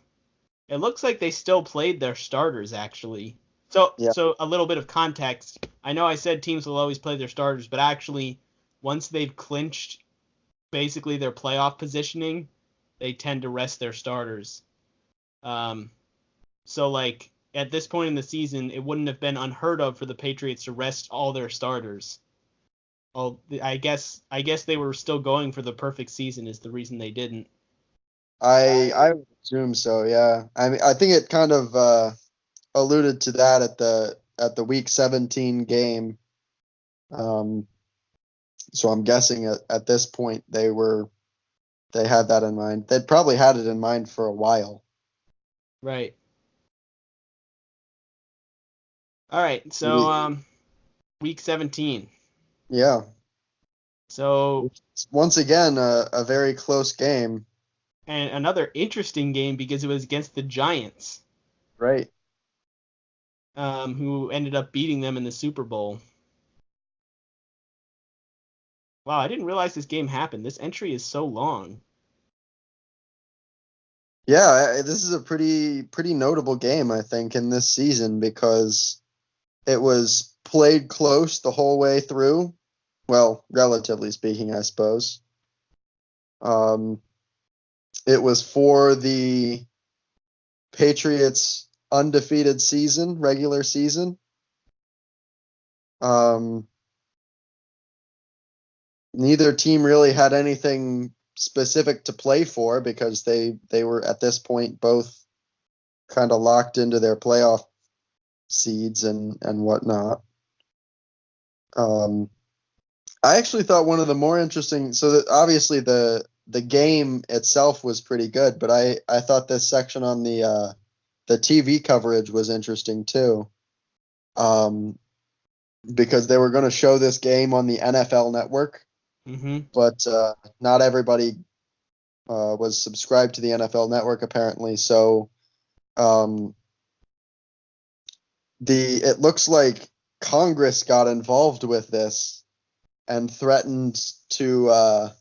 it looks like they still played their starters actually. So Yeah. so a little bit of context. I know I said teams will always play their starters, but actually once they've clinched basically their playoff positioning, they tend to rest their starters. Um so like at this point in the season, it wouldn't have been unheard of for the Patriots to rest all their starters. Well, I guess they were still going for the perfect season is the reason they didn't. I would assume so, yeah. I mean, I think it kind of alluded to that at the week 17 game. Um, so I'm guessing at this point they had that in mind. They'd probably had it in mind for a while. Right. All right. So We, week 17. yeah. So Once again, a very close game. and another interesting game because it was against the Giants, Right. who ended up beating them in the Super Bowl. Wow, I didn't realize this game happened. This entry is so long. Yeah, this is a pretty notable game, I think, in this season because it was played close the whole way through. Well, relatively speaking, I suppose. Um, it was for the Patriots' undefeated season, regular season. Um, neither team really had anything specific to play for because they were at this point both kind of locked into their playoff seeds and whatnot. Um, I actually thought one of the more interesting. So that obviously the game itself was pretty good, but I thought this section on the TV coverage was interesting too. Um, because they were going to show this game on the NFL Network, Mm-hmm. but not everybody was subscribed to the NFL Network apparently. So um, the it looks like Congress got involved with this and threatened to I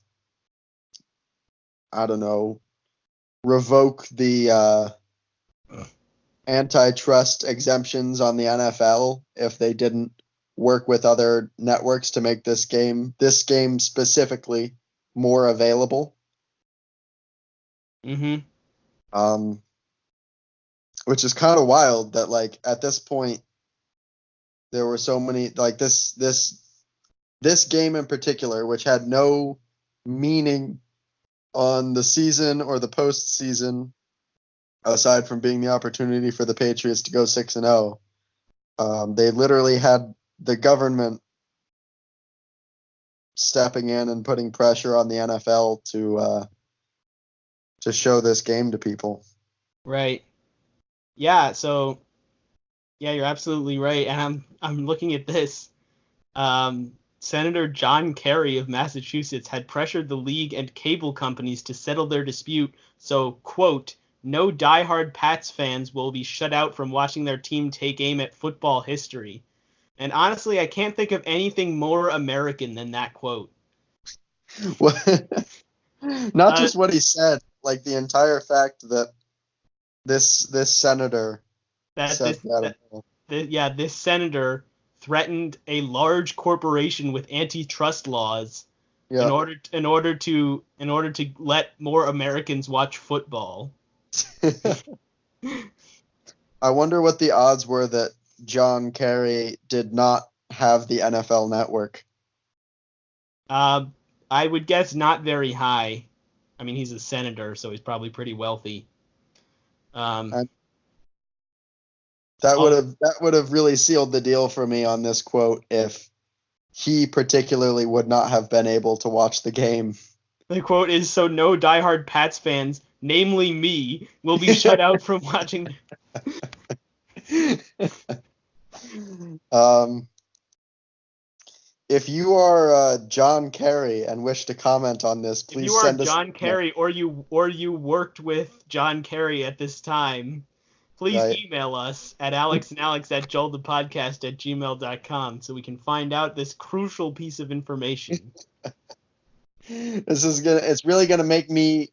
don't know, revoke the antitrust exemptions on the NFL if they didn't work with other networks to make this game specifically more available. Mm-hmm. Um, which is kind of wild that like at this point there were so many like this game in particular, which had no meaning on the season or the postseason aside from being the opportunity for the Patriots to go 6-0. They literally had the government stepping in and putting pressure on the NFL to show this game to people. Right. Yeah. So yeah, you're absolutely right. And I'm looking at this. Senator John Kerry of Massachusetts had pressured the league and cable companies to settle their dispute, so, quote, no diehard Pats fans will be shut out from watching their team take aim at football history. And honestly, I can't think of anything more American than that quote. Not Uh, just what he said, like the entire fact that this senator that said this that. that yeah, this senator threatened a large corporation with antitrust laws Yeah. in order to let more Americans watch football. I wonder what the odds were that John Kerry did not have the NFL Network. I would guess not very high. I mean, he's a senator, so he's probably pretty wealthy. Um, I, that all, would have really sealed the deal for me on this quote if he particularly would not have been able to watch the game. the quote is, "So no diehard Pats fans, namely me, will be shut out from watching." um, if you are John Kerry and wish to comment on this, If please you are send us. John Kerry or you worked with John Kerry at this time, please Right. email us at alexandalex@joelthepodcast@gmail.com so we can find out this crucial piece of information. It's really gonna make me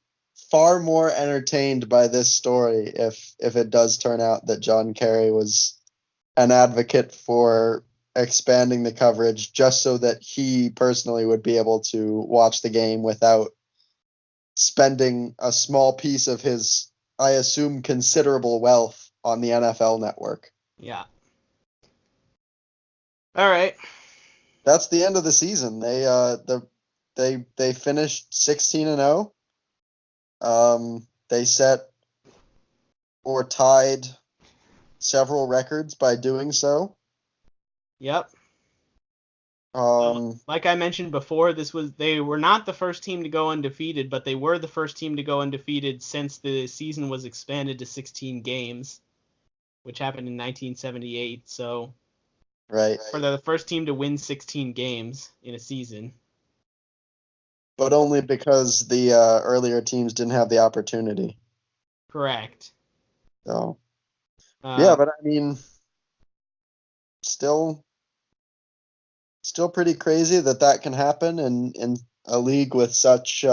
far more entertained by this story if it does turn out that John Kerry was an advocate for expanding the coverage just so that he personally would be able to watch the game without spending a small piece of his, I assume, considerable wealth on the NFL network. Yeah. All right. That's the end of the season. They finished 16-0. They set or tied several records by doing so. Yep. Um, Like I mentioned before, they were not the first team to go undefeated, but they were the first team to go undefeated since the season was expanded to 16 games, which happened in 1978. So, right. for the first team to win 16 games in a season. But only because the earlier teams didn't have the opportunity. Correct. So yeah, Um, but I mean, still pretty crazy that can happen in a league with such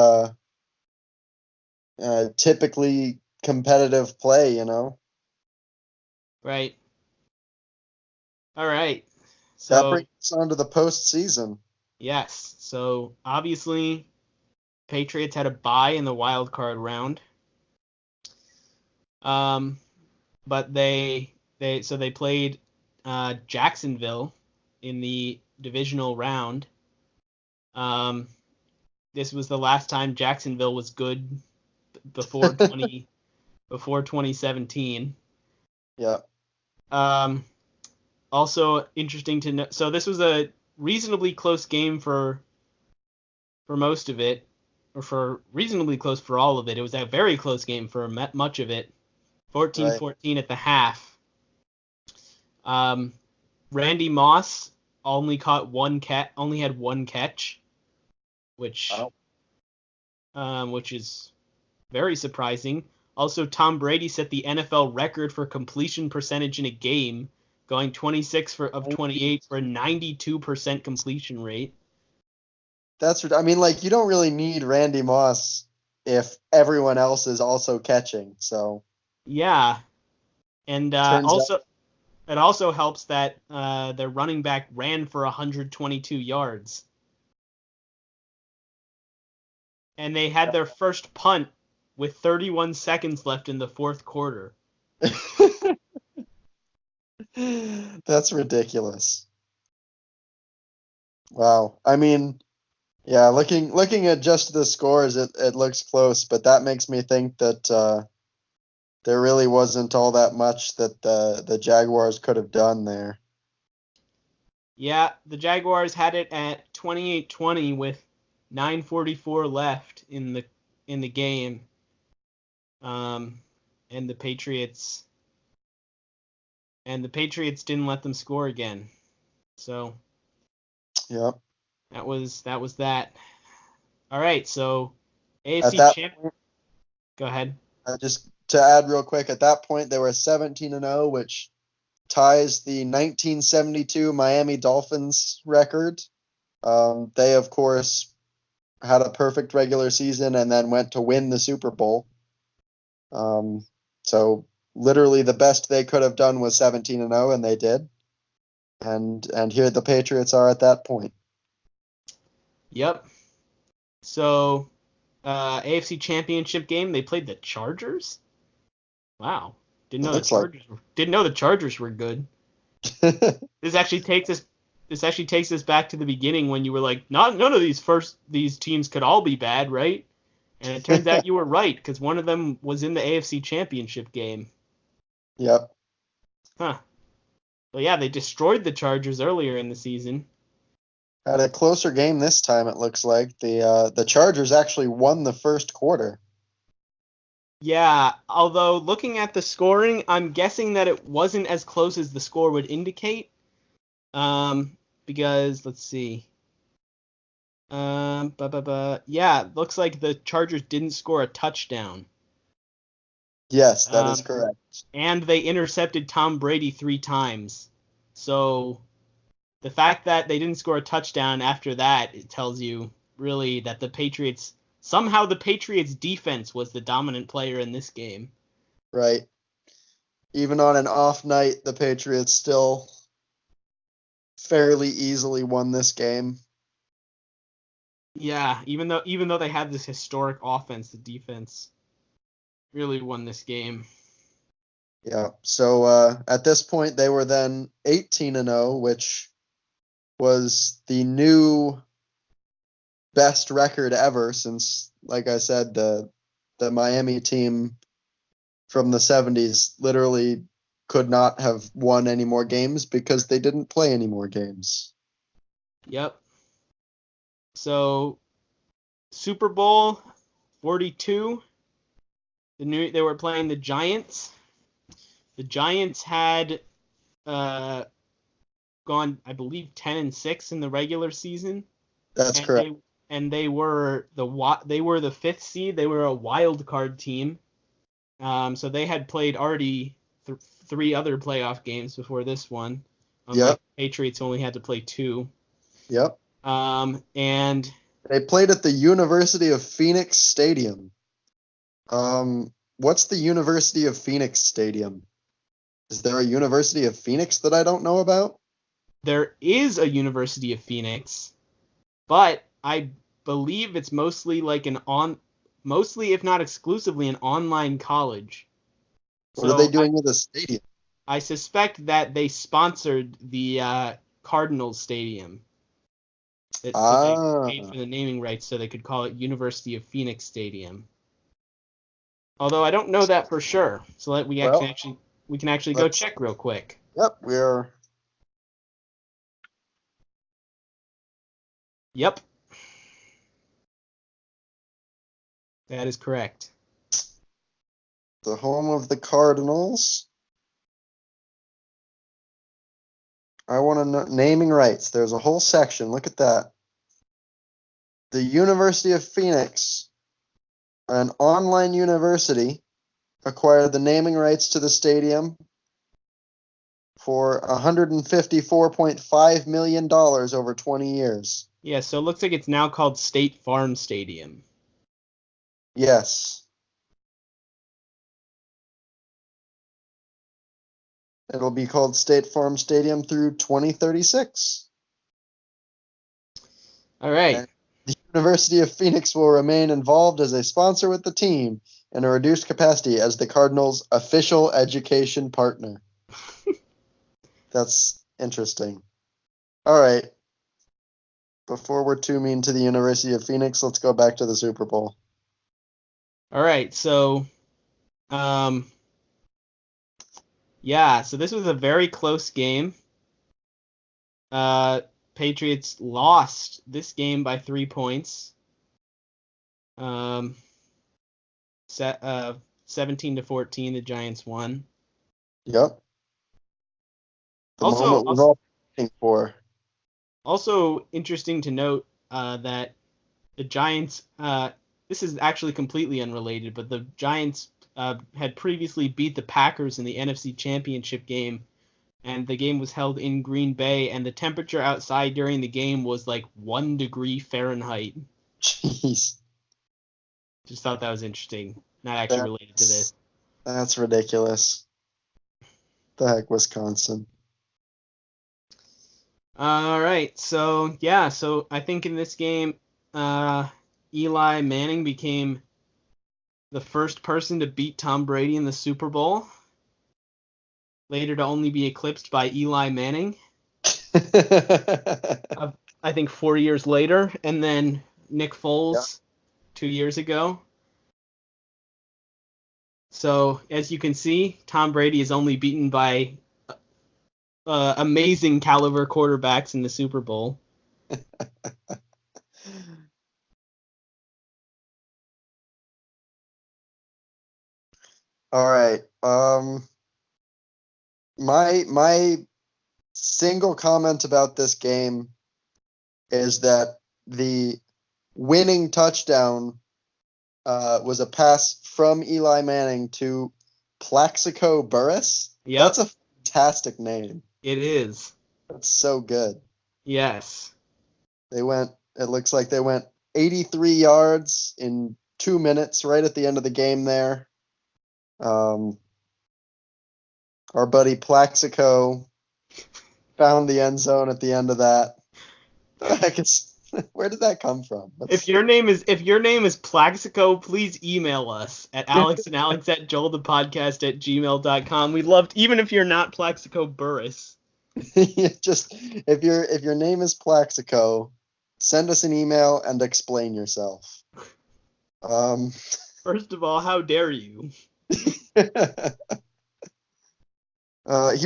typically competitive play. right. All right. That So, brings us on to the postseason. yes. So, obviously, Patriots had a bye in the wild card round. Um, but they played Jacksonville in the divisional round. Um, this was the last time Jacksonville was good before 2017. Yeah. Um, also interesting to know. So this was a reasonably close game for most of it, or for reasonably close for all of it. It was a very close game for much of it. Right. 14-14 at the half. Um, Randy Moss only had one catch, which Wow. which is very surprising. Also, Tom Brady set the NFL record for completion percentage in a game, going 26 of 28 for a 92% completion rate. I mean, like, you don't really need Randy Moss if everyone else is also catching. So Yeah, and turns out, also it also helps that their running back ran for 122 yards, and they had their first punt with 31 seconds left in the fourth quarter. that's ridiculous. Wow. I mean, yeah, looking at just the scores, it looks close, but that makes me think that there really wasn't all that much that the Jaguars could have done there. Yeah, the Jaguars had it at 28-20 with 9:44 left in the game. Um, and the Patriots didn't let them score again. So Yep. that was that. All right, so At AFC that champ. point, Go ahead. just to add real quick, at that point they were 17-0, which ties the 1972 Miami Dolphins record. They, of course, had a perfect regular season and then went to win the Super Bowl. So literally the best they could have done was 17-0, and they did. And here the Patriots are at that point. Yep. So AFC Championship game, they played the Chargers. Wow. It looks like. Didn't know the Chargers were good. This actually takes us back to the beginning when you were like, none of these teams could all be bad, right? And it turns out you were right, because one of them was in the AFC Championship game. Yep. Huh. But yeah, they destroyed the Chargers earlier in the season. Had a closer game this time, it looks like. The Chargers actually won the first quarter. Yeah, although looking at the scoring, I'm guessing that it wasn't as close as the score would indicate. Because let's see. Yeah, it looks like the Chargers didn't score a touchdown. Yes, that is Um, correct. and they intercepted Tom Brady 3 times. So the fact that they didn't score a touchdown after that, it tells you really that somehow the Patriots defense was the dominant player in this game. Right. Even on an off night, the Patriots still fairly easily won this game. Yeah, even though they had this historic offense, the defense really won this game. Yeah. So at this point, they were then 18-0, which was the new best record ever since, like I said, the Miami team from the 70s literally could not have won any more games because they didn't play any more games. Yep. So Super Bowl 42, they were playing the Giants. The Giants had gone, I believe, 10-6 in the regular season, That's and correct. they were the fifth seed. They were a wild card team. So they had played already 3 other playoff games before this one. Unlike Yep. the Patriots, only had to play 2. Yep. And They played at the University of Phoenix Stadium. What's the University of Phoenix Stadium? Is there a University of Phoenix that I don't know about? there is a University of Phoenix, but I believe it's mostly if not exclusively an online college. What are they So doing with a stadium? I suspect that they sponsored the Cardinals Stadium. So they paid Ah, for the naming rights so they could call it University of Phoenix Stadium. Although I don't know that for sure. So well, we can actually go let's. check real quick. Yep, we're Yep, that is correct. the home of the Cardinals. I want to know naming rights. There's a whole section. Look at that. The University of Phoenix, an online university, acquired the naming rights to the stadium for $154.5 million over 20 years. Yeah, so it looks like it's now called State Farm Stadium. Yes. It'll be called State Farm Stadium through 2036. All right. And the University of Phoenix will remain involved as a sponsor with the team in a reduced capacity as the Cardinals' official education partner. That's interesting. All right. Before we're too mean to the University of Phoenix, let's go back to the Super Bowl. All right. So, um, yeah. So this was a very close game. Uh, Patriots lost this game by 3 points. Um, 17-14, the Giants won. Yep. The Also, moment we've all been waiting for. also interesting to note that the Giants. This is actually completely unrelated, but the Giants had previously beat the Packers in the NFC Championship game, and the game was held in Green Bay, and the temperature outside during the game was like 1 degree Fahrenheit. Jeez. Just thought that was interesting. Not actually related to this. That's ridiculous. The heck, Wisconsin. All right, so yeah, so I think in this game, Eli Manning became the first person to beat Tom Brady in the Super Bowl, later to only be eclipsed by Eli Manning. I think 4 years later, and then Nick Yeah. Foles 2 years ago. So as you can see, Tom Brady is only beaten by amazing caliber quarterbacks in the Super Bowl. All right. My single comment about this game is that the winning touchdown was a pass from Eli Manning to Plaxico Burress. That's Yep, a fantastic name. it is. That's so good. Yes. It looks like they went 83 yards in 2 minutes right at the end of the game there. Um, our buddy Plaxico found the end zone at the end of that. The heck is, where did that come from? If your name is Plaxico, please email us at alexandalex@joelthepodcast@gmail.com. We'd love even if you're not Plaxico Burris. Just if your name is Plaxico, send us an email and explain yourself. Um, First of all, how dare you? he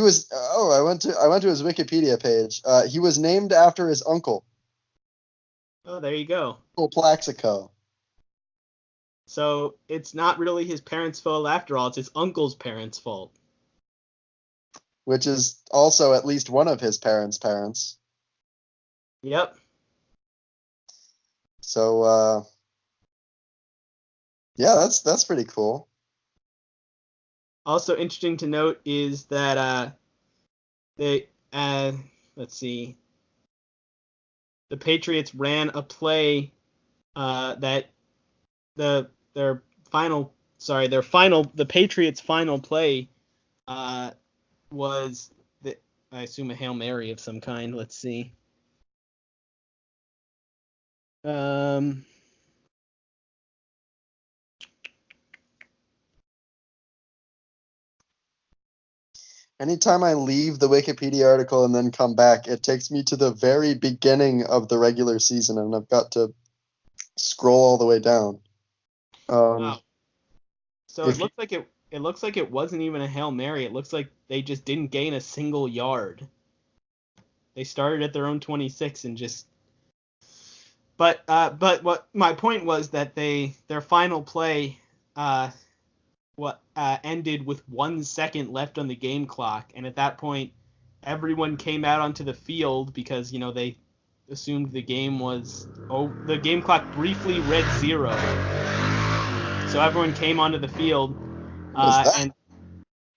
was. Oh, I went to his Wikipedia page. He was named after his uncle, Oh, there you go. Uncle Plaxico, So it's not really his parents' fault after all. It's his uncle's parents' fault. which is also at least one of his parents' Yep. So yeah, that's pretty cool. Also interesting to note is that they let's see, the Patriots ran a play that their final the Patriots final play uh was I assume a Hail Mary of some kind. Let's see. Um Anytime I leave the Wikipedia article and then come back, it takes me to the very beginning of the regular season, and I've got to scroll all the way down. Um, wow. So if you, it looks like it wasn't even a Hail Mary. It looks like they just didn't gain a single yard. They started at their own 26 and just but what my point was that their final play ended with 1 second left on the game clock, and at that point everyone came out onto the field because they assumed the game clock briefly read 0, so everyone came onto the field. what is that? And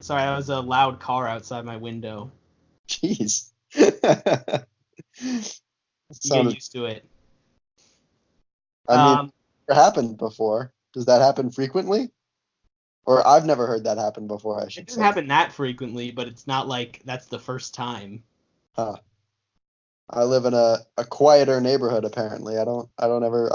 sorry, that was a loud car outside my window. Jeez. It You get sounded. used to it. I mean, Um, it happened before. Does that happen frequently? Or I've never heard that happen before, I it should doesn't say. happen that frequently, but it's not like that's the first time. Huh. I live in a quieter neighborhood apparently. I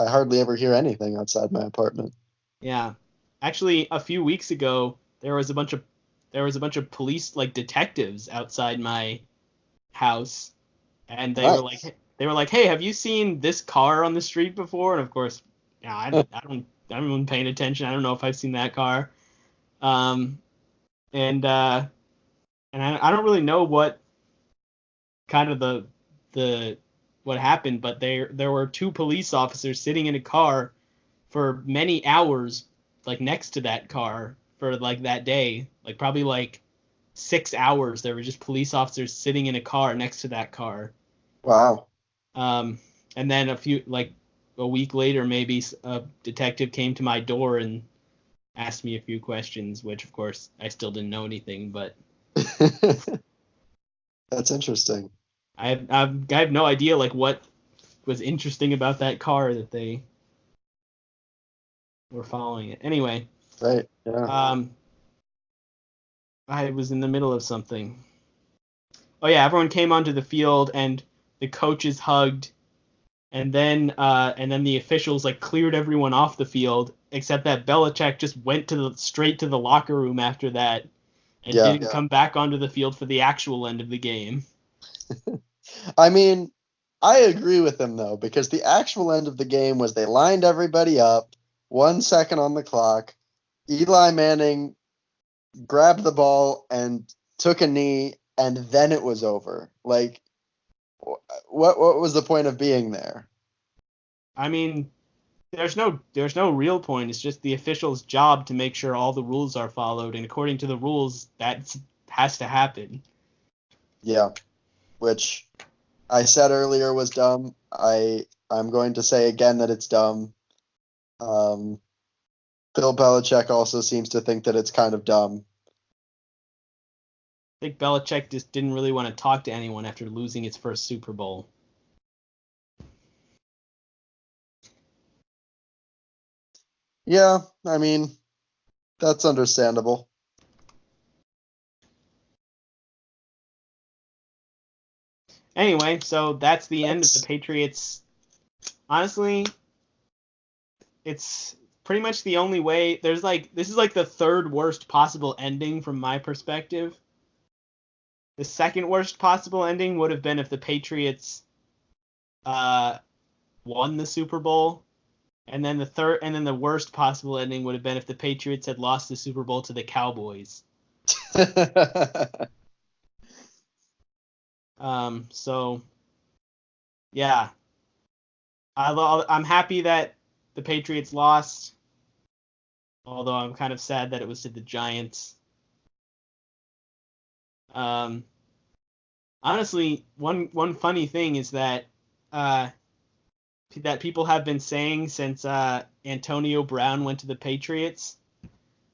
hardly ever hear anything outside my apartment. Yeah. Actually, a few weeks ago, there was a bunch of police like detectives outside my house, and they were like Nice. they were like, "Hey, have you seen this car on the street before?" And of course, yeah, I haven't been paying attention. I don't know if I've seen that car. Um, and I don't really know what kind of the what happened, but there were two police officers sitting in a car for many hours, like next to that car for like that day, like probably like 6 hours. There were just police officers sitting in a car next to that car. Wow. Um, and then a week later, maybe a detective came to my door and asked me a few questions, which of course I still didn't know anything, but That's interesting. I have no idea like what was interesting about that car that they were following it. Anyway, Right. Yeah. um, I was in the middle of something. Oh yeah, everyone came onto the field and the coaches hugged, and then the officials like cleared everyone off the field except that Belichick just went straight to the locker room after that and Yeah. didn't come back onto the field for the actual end of the game. I mean, I agree with him though, because the actual end of the game was they lined everybody up, 1 second on the clock. Eli Manning grabbed the ball and took a knee, and then it was over. Like, what was the point of being there? I mean, there's no real point. It's just the official's job to make sure all the rules are followed, and according to the rules, that has to happen. Yeah, which I said earlier was dumb. I'm going to say again that it's dumb. Um, Bill Belichick also seems to think that it's kind of dumb. I think Belichick just didn't really want to talk to anyone after losing his first Super Bowl. Yeah, I mean, that's understandable. Anyway, so that's the end of the That's Patriots. Honestly, it's pretty much the only way. This is like the third worst possible ending from my perspective. The second worst possible ending would have been if the Patriots uh won the Super Bowl, and then the worst possible ending would have been if the Patriots had lost the Super Bowl to the Cowboys. So yeah, I'm happy that the Patriots lost, although I'm kind of sad that it was to the Giants. Um, Honestly, one funny thing is uh that people have been saying since Antonio Brown went to the Patriots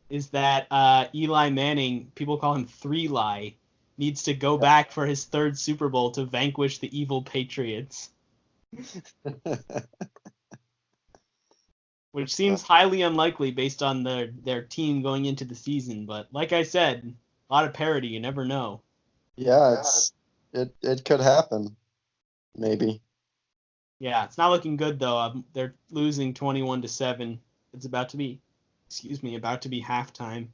is that Eli Manning, people call him Three Lie, needs to go back for his third Super Bowl to vanquish the evil Patriots, which seems highly unlikely based on their team going into the season. But like I said, a lot of parity. You never know. Yeah, it could happen, maybe. Yeah, it's not looking good though. They're losing 21-7. It's about to be halftime.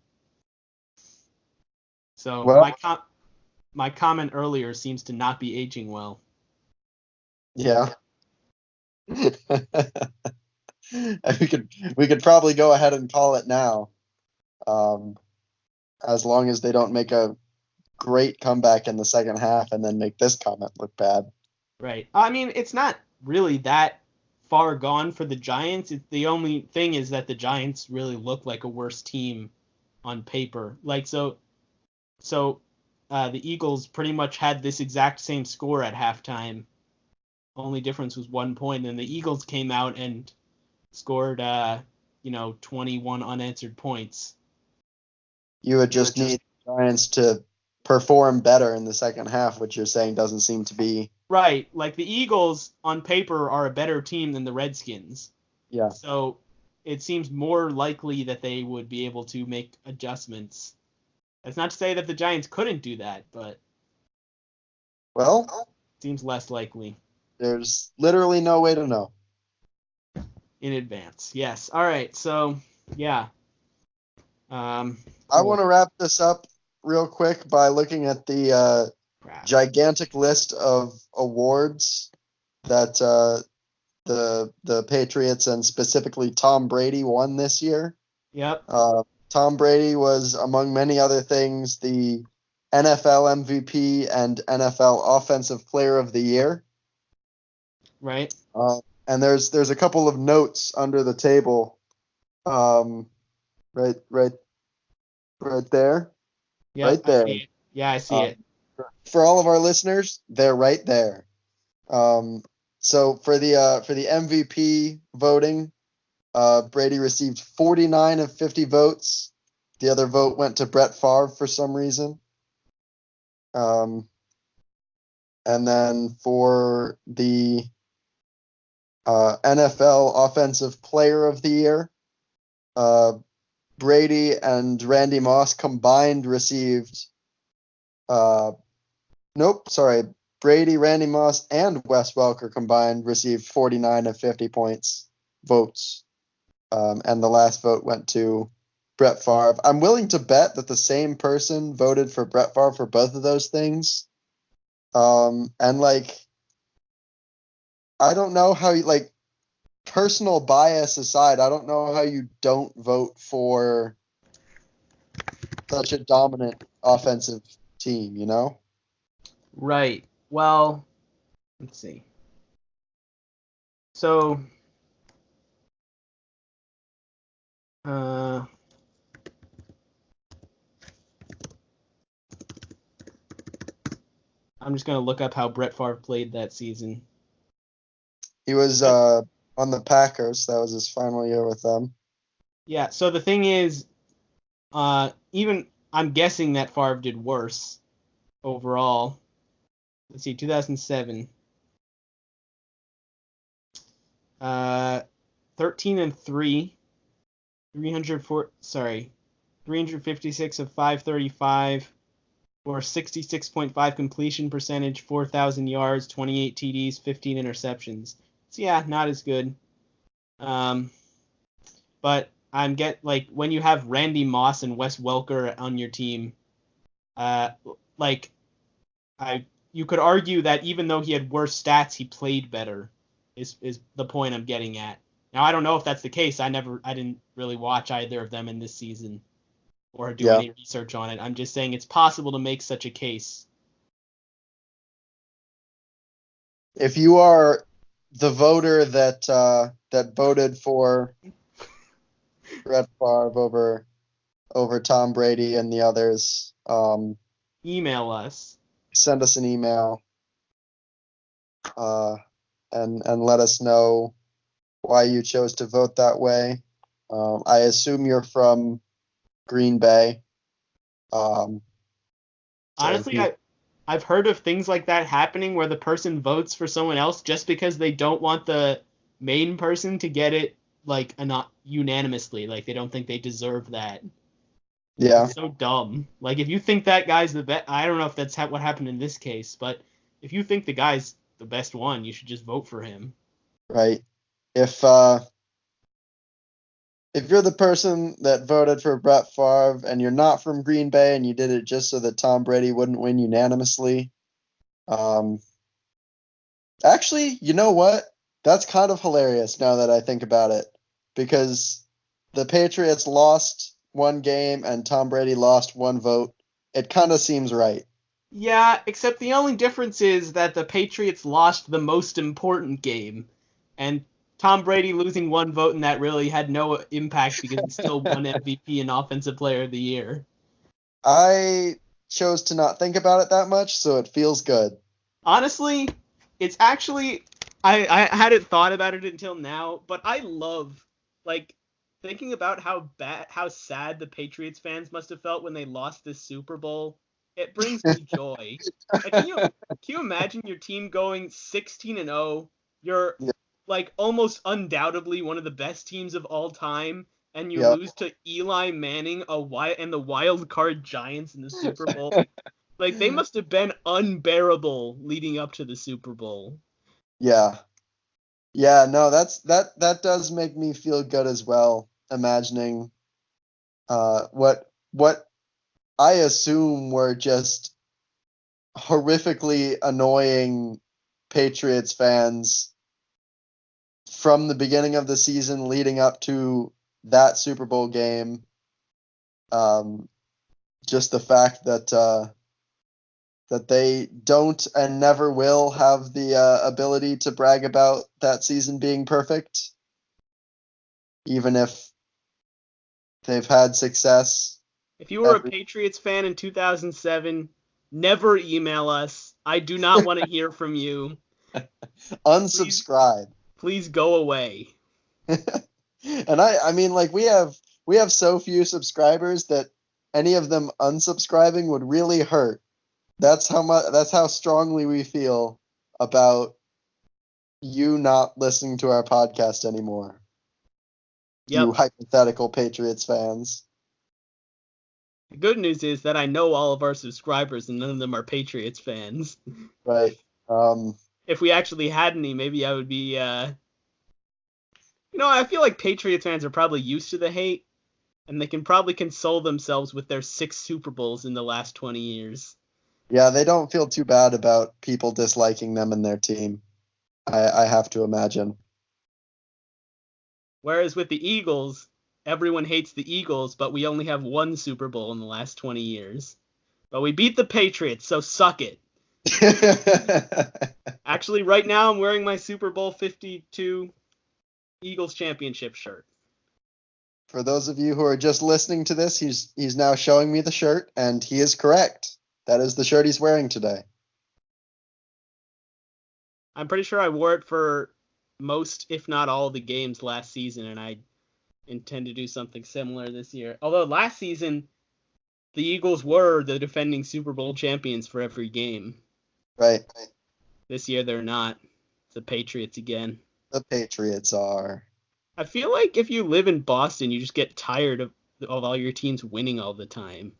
So Well, my comment earlier seems to not be aging well. yeah. We could probably go ahead and call it now. Um, as long as they don't make a great comeback in the second half and then make this comment look bad. Right. I mean, it's not really that far gone for the Giants. The only thing is that the Giants really look like a worse team on paper. The Eagles pretty much had this exact same score at halftime. Only difference was 1 point, and the Eagles came out and scored 21 unanswered points. You would just need the Giants to perform better in the second half, which you're saying doesn't seem to be. Right, like the Eagles on paper are a better team than the Redskins. Yeah. So it seems more likely that they would be able to make adjustments. That's not to say that the Giants couldn't do that, but Well, it seems less likely there's literally no way to know. in advance. Yes. All right. So yeah. I Cool. want to wrap this up real quick by looking at the Crap. gigantic list of awards that the Patriots and specifically Tom Brady won this year. Yep. Tom Brady was, among many other things, the NFL MVP and NFL Offensive Player of the Year. Right. And there's a couple of notes under the table, um, right right there, Yep. right I there. see it. Yeah, I see Uh, it. for all of our listeners, they're right there. Um, so for the MVP voting, Brady received 49 of 50 votes. The other vote went to Brett Favre for some reason. Um, and then for the NFL Offensive Player of the Year, uh, Brady and Randy Moss combined received. Uh, nope, sorry. Brady, Randy Moss, and Wes Welker combined received 49 of 50 points votes. And the last vote went to Brett Favre. I'm willing to bet that the same person voted for Brett Favre for both of those things. And like, I don't know how you like personal bias aside. I don't know how you don't vote for such a dominant offensive team, you know? Right. Well, let's see. So, uh, I'm just gonna look up how Brett Favre played that season. He was But on the Packers. That was his final year with them. yeah, so the thing is, even I'm guessing that Favre did worse overall. Let's see, 2007. 13-3, 356 of 535, or 66.5 completion percentage, 4,000 yards, 28 TDs, 15 interceptions. So yeah, not as good. But like when you have Randy Moss and Wes Welker on your team, like you could argue that even though he had worse stats, he played better. Is the point I'm getting at. Now I don't know if that's the case. I didn't really watch either of them in this season or do Yeah. any research on it. I'm just saying it's possible to make such a case. If you are the voter that voted for Brett Favre over Tom Brady and the others, Email us. send us an email uh, and let us know why you chose to vote that way. I assume you're from Green Bay. So Honestly, I've heard of things like that happening where the person votes for someone else just because they don't want the main person to get it like not unanimously. Like they don't think they deserve that. yeah, It's so dumb. Like if you think that guy's the best, I don't know if that's what happened in this case, but if you think the guy's the best one, you should just vote for him. right. If if you're the person that voted for Brett Favre and you're not from Green Bay and you did it just so that Tom Brady wouldn't win unanimously, um, actually, you know what? That's kind of hilarious now that I think about it, because the Patriots lost one game and Tom Brady lost one vote. It kind of seems right. Yeah, except the only difference is that the Patriots lost the most important game, and Tom Brady losing one vote in that really had no impact because he still won MVP and Offensive Player of the Year. I chose to not think about it that much, so it feels good. Honestly, it's actually I hadn't thought about it until now, but I love like thinking about how sad the Patriots fans must have felt when they lost this Super Bowl. It brings me joy. Like can you imagine your team going 16-0? You're Yeah. like almost undoubtedly one of the best teams of all time, and you Yep. lose to Eli Manning and the wild card Giants in the Super Bowl. Like they must have been unbearable leading up to the Super Bowl. Yeah. Yeah, no, that does make me feel good as well, imagining what I assume were just horrifically annoying Patriots fans from the beginning of the season leading up to that Super Bowl game. Um, just the fact that they don't and never will have the ability to brag about that season being perfect, even if they've had success If you were a every Patriots fan in 2007, never email us. I do not want to hear from you. Please, unsubscribe. please go away. And I mean, like, we have so few subscribers that any of them unsubscribing would really hurt. That's how strongly we feel about you not listening to our podcast anymore, you Yep. hypothetical Patriots fans. The good news is that I know all of our subscribers and none of them are Patriots fans. Right. If we actually had any, maybe I would be I feel like Patriots fans are probably used to the hate and they can probably console themselves with their 6 Super Bowls in the last 20 years. Yeah, they don't feel too bad about people disliking them and their team. I have to imagine. Whereas with the Eagles, everyone hates the Eagles, but we only have one Super Bowl in the last 20 years. But we beat the Patriots, so suck it. Actually, right now I'm wearing my Super Bowl 52 Eagles championship shirt. For those of you who are just listening to this, he's now showing me the shirt, and he is correct. That is the shirt he's wearing today. I'm pretty sure I wore it for most, if not all, of the games last season, and I intend to do something similar this year. Although last season, the Eagles were the defending Super Bowl champions for every game. Right. This year, they're not. It's the Patriots again. The Patriots are. I feel like if you live in Boston, you just get tired of all your teams winning all the time.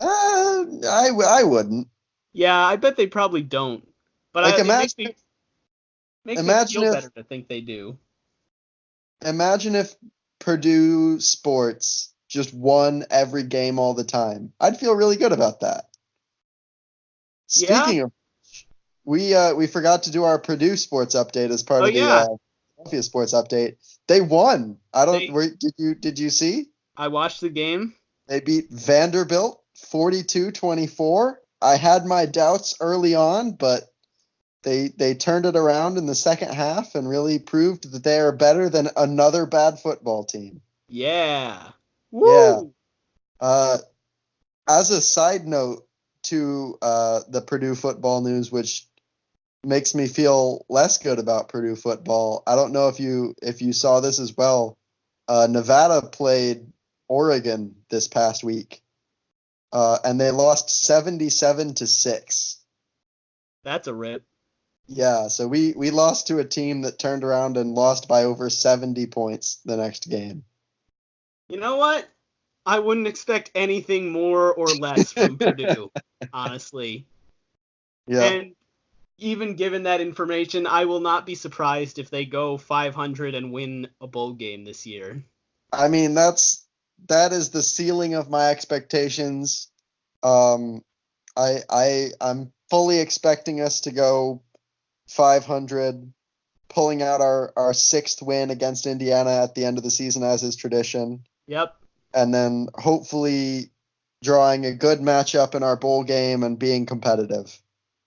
I wouldn't. Yeah, I bet they probably don't. But Like it makes me imagine feel if better to think they do. imagine if Purdue sports just won every game all the time. I'd feel really good about that. Yeah? Speaking of, we forgot to do our Purdue sports update as part Oh of the yeah. Philadelphia sports update. They won. They Did you see? I watched the game. They beat Vanderbilt 42-24. I had my doubts early on, but they turned it around in the second half and really proved that they are better than another bad football team. Yeah. Yeah. Woo! As a side note to the Purdue football news, which makes me feel less good about Purdue football. I don't know if you saw this as well. Nevada played Oregon this past week, and they lost 77-6. That's a rip. Yeah, so we lost to a team that turned around and lost by over 70 points the next game. You know what? I wouldn't expect anything more or less from Purdue, honestly. Yeah. And even given that information, I will not be surprised if they go 500 and win a bowl game this year. I mean, that is the ceiling of my expectations. I'm fully expecting us to go 500, pulling out our sixth win against Indiana at the end of the season as is tradition, Yep. and then hopefully drawing a good matchup in our bowl game and being competitive.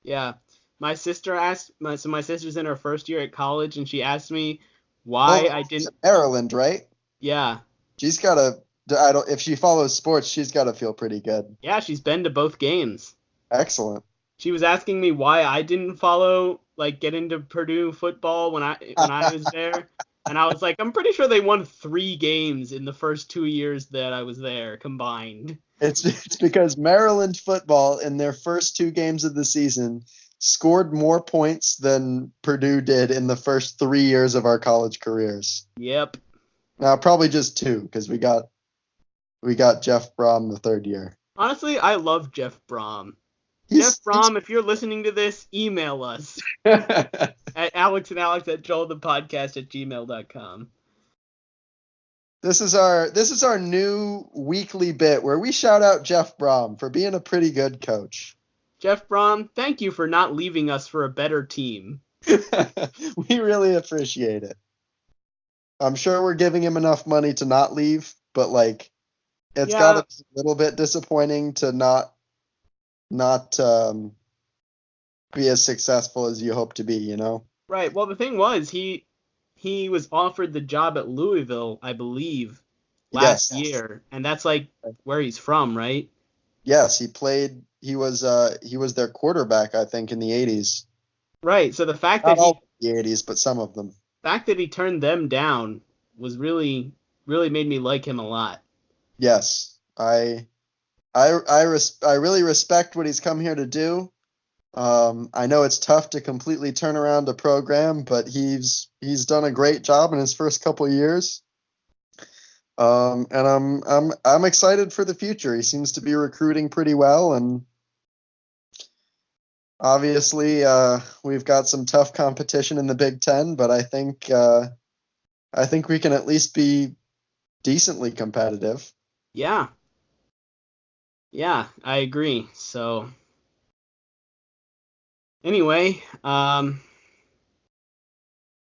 Yeah. My sister's in her first year at college, and she asked me Oh, why I didn't. Maryland, right? Yeah. She's got to. I don't. If she follows sports, she's got to feel pretty good. Yeah, she's been to both games. Excellent. She was asking me why I didn't get into Purdue football when I was there. And I was like, I'm pretty sure they won 3 games in the first 2 years that I was there combined. It's because Maryland football in their first 2 games of the season scored more points than Purdue did in the first 3 years of our college careers. Yep. Now probably just 2 because we got Jeff Brom the third year. Honestly, I love Jeff Brom. He's Jeff Brom, if you're listening to this, email us at alexandalex@joelthepodcast@gmail.com. This is our new weekly bit where we shout out Jeff Brom for being a pretty good coach. Jeff Brom, thank you for not leaving us for a better team. We really appreciate it. I'm sure we're giving him enough money to not leave, but like it's got to be a little bit disappointing to not be as successful as you hope to be, you know? Right. Well, the thing was, he was offered the job at Louisville, I believe, last year, and that's like where he's from, right? Yes, he played. He was their quarterback, I think, in the 80s. Right. So the fact Not that all the 80s, but some of them. fact that he turned them down was really made me like him a lot. Yes, I really respect what he's come here to do. I know it's tough to completely turn around a program, but he's done a great job in his first couple of years. And I'm excited for the future. He seems to be recruiting pretty well, and obviously we've got some tough competition in the Big Ten, but I think we can at least be decently competitive. Yeah. Yeah, I agree. So anyway,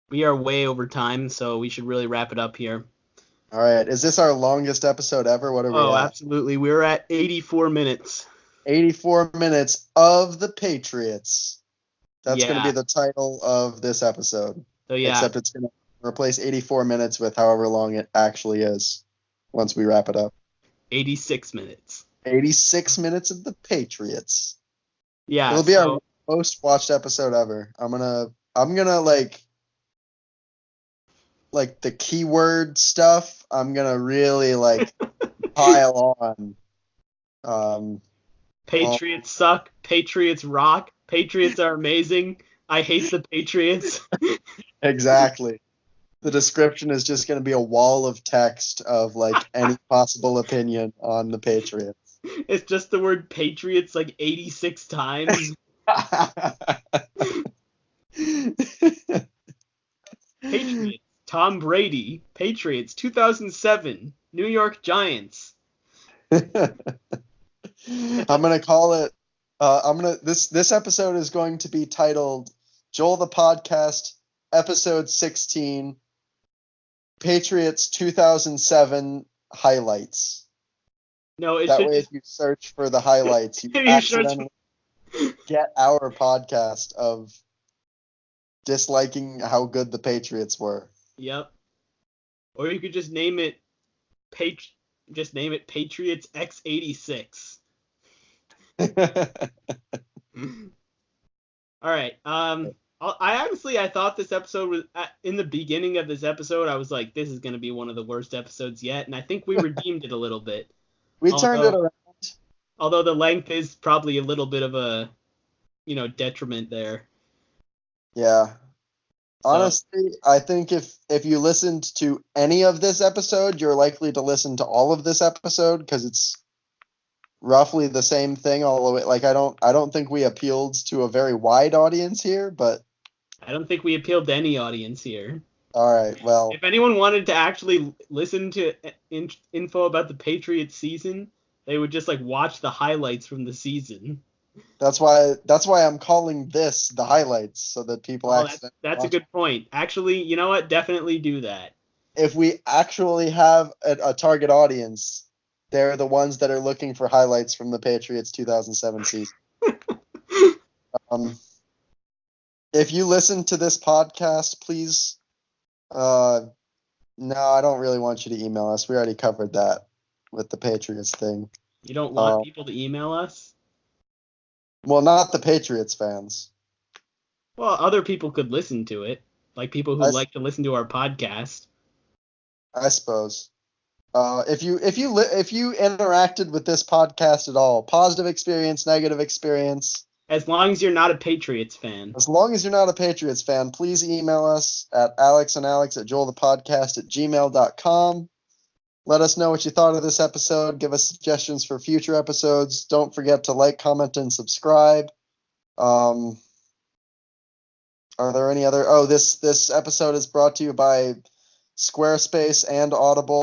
we are way over time, so we should really wrap it up here. All right. Is this our longest episode ever? What are we Oh, at? absolutely. We're at 84 minutes. 84 minutes of the Patriots. That's going to be Yeah. the title of this episode. So yeah, Except it's going to replace 84 minutes with however long it actually is once we wrap it up. 86 minutes. 86 minutes of the Patriots. Yeah, It'll be our so most watched episode ever. I'm gonna like the keyword stuff. I'm gonna really like pile on. Um, all, Patriots suck. Patriots rock. Patriots are amazing. I hate the Patriots. exactly. The description is just gonna be a wall of text of like any possible opinion on the Patriots. It's just the word Patriots like 86 times. Patriots. Tom Brady. Patriots. 2007. New York Giants. I'm gonna call it. This episode is going to be titled Joel the Podcast, Episode 16, Patriots 2007 Highlights. No, it That should way, if just you search for the highlights, you you should. accidentally get our podcast of disliking how good the Patriots were. Yep. Or you could just name it just name it Patriots X86. All right. I thought this episode was in the beginning of this episode. I was like, this is going to be one of the worst episodes yet, and I think we redeemed it a little bit. We turned it Although around. although the length is probably a little bit of a detriment there. Yeah. So Honestly, I think if you listened to any of this episode, you're likely to listen to all of this episode because it's roughly the same thing all the way. Like I don't think we appealed to a very wide audience here, but I don't think we appealed to any audience here. all right. Well, If anyone wanted to actually listen to info about the Patriots season, they would just like watch the highlights from the season. that's why I'm calling this the highlights so that people Oh, accidentally that's a watch. good point. Actually, you know what? Definitely do that. If we actually have a target audience, they're the ones that are looking for highlights from the Patriots 2007 season. Um, if you listen to this podcast, please. No, I don't really want you to email us. We already covered that with the Patriots thing. You don't want Uh, people to email us? well, not the Patriots fans. Well, other people could listen to it, like people who I, like to listen to our podcast. I suppose. If you interacted with this podcast at all, positive experience, negative experience, As long as you're not a Patriots fan. as long as you're not a Patriots fan, please email us at alexandalex@joelthepodcast@gmail.com. Let us know what you thought of this episode. Give us suggestions for future episodes. Don't forget to like, comment, and subscribe. Um, are there any other? Oh, this episode is brought to you by Squarespace and Audible.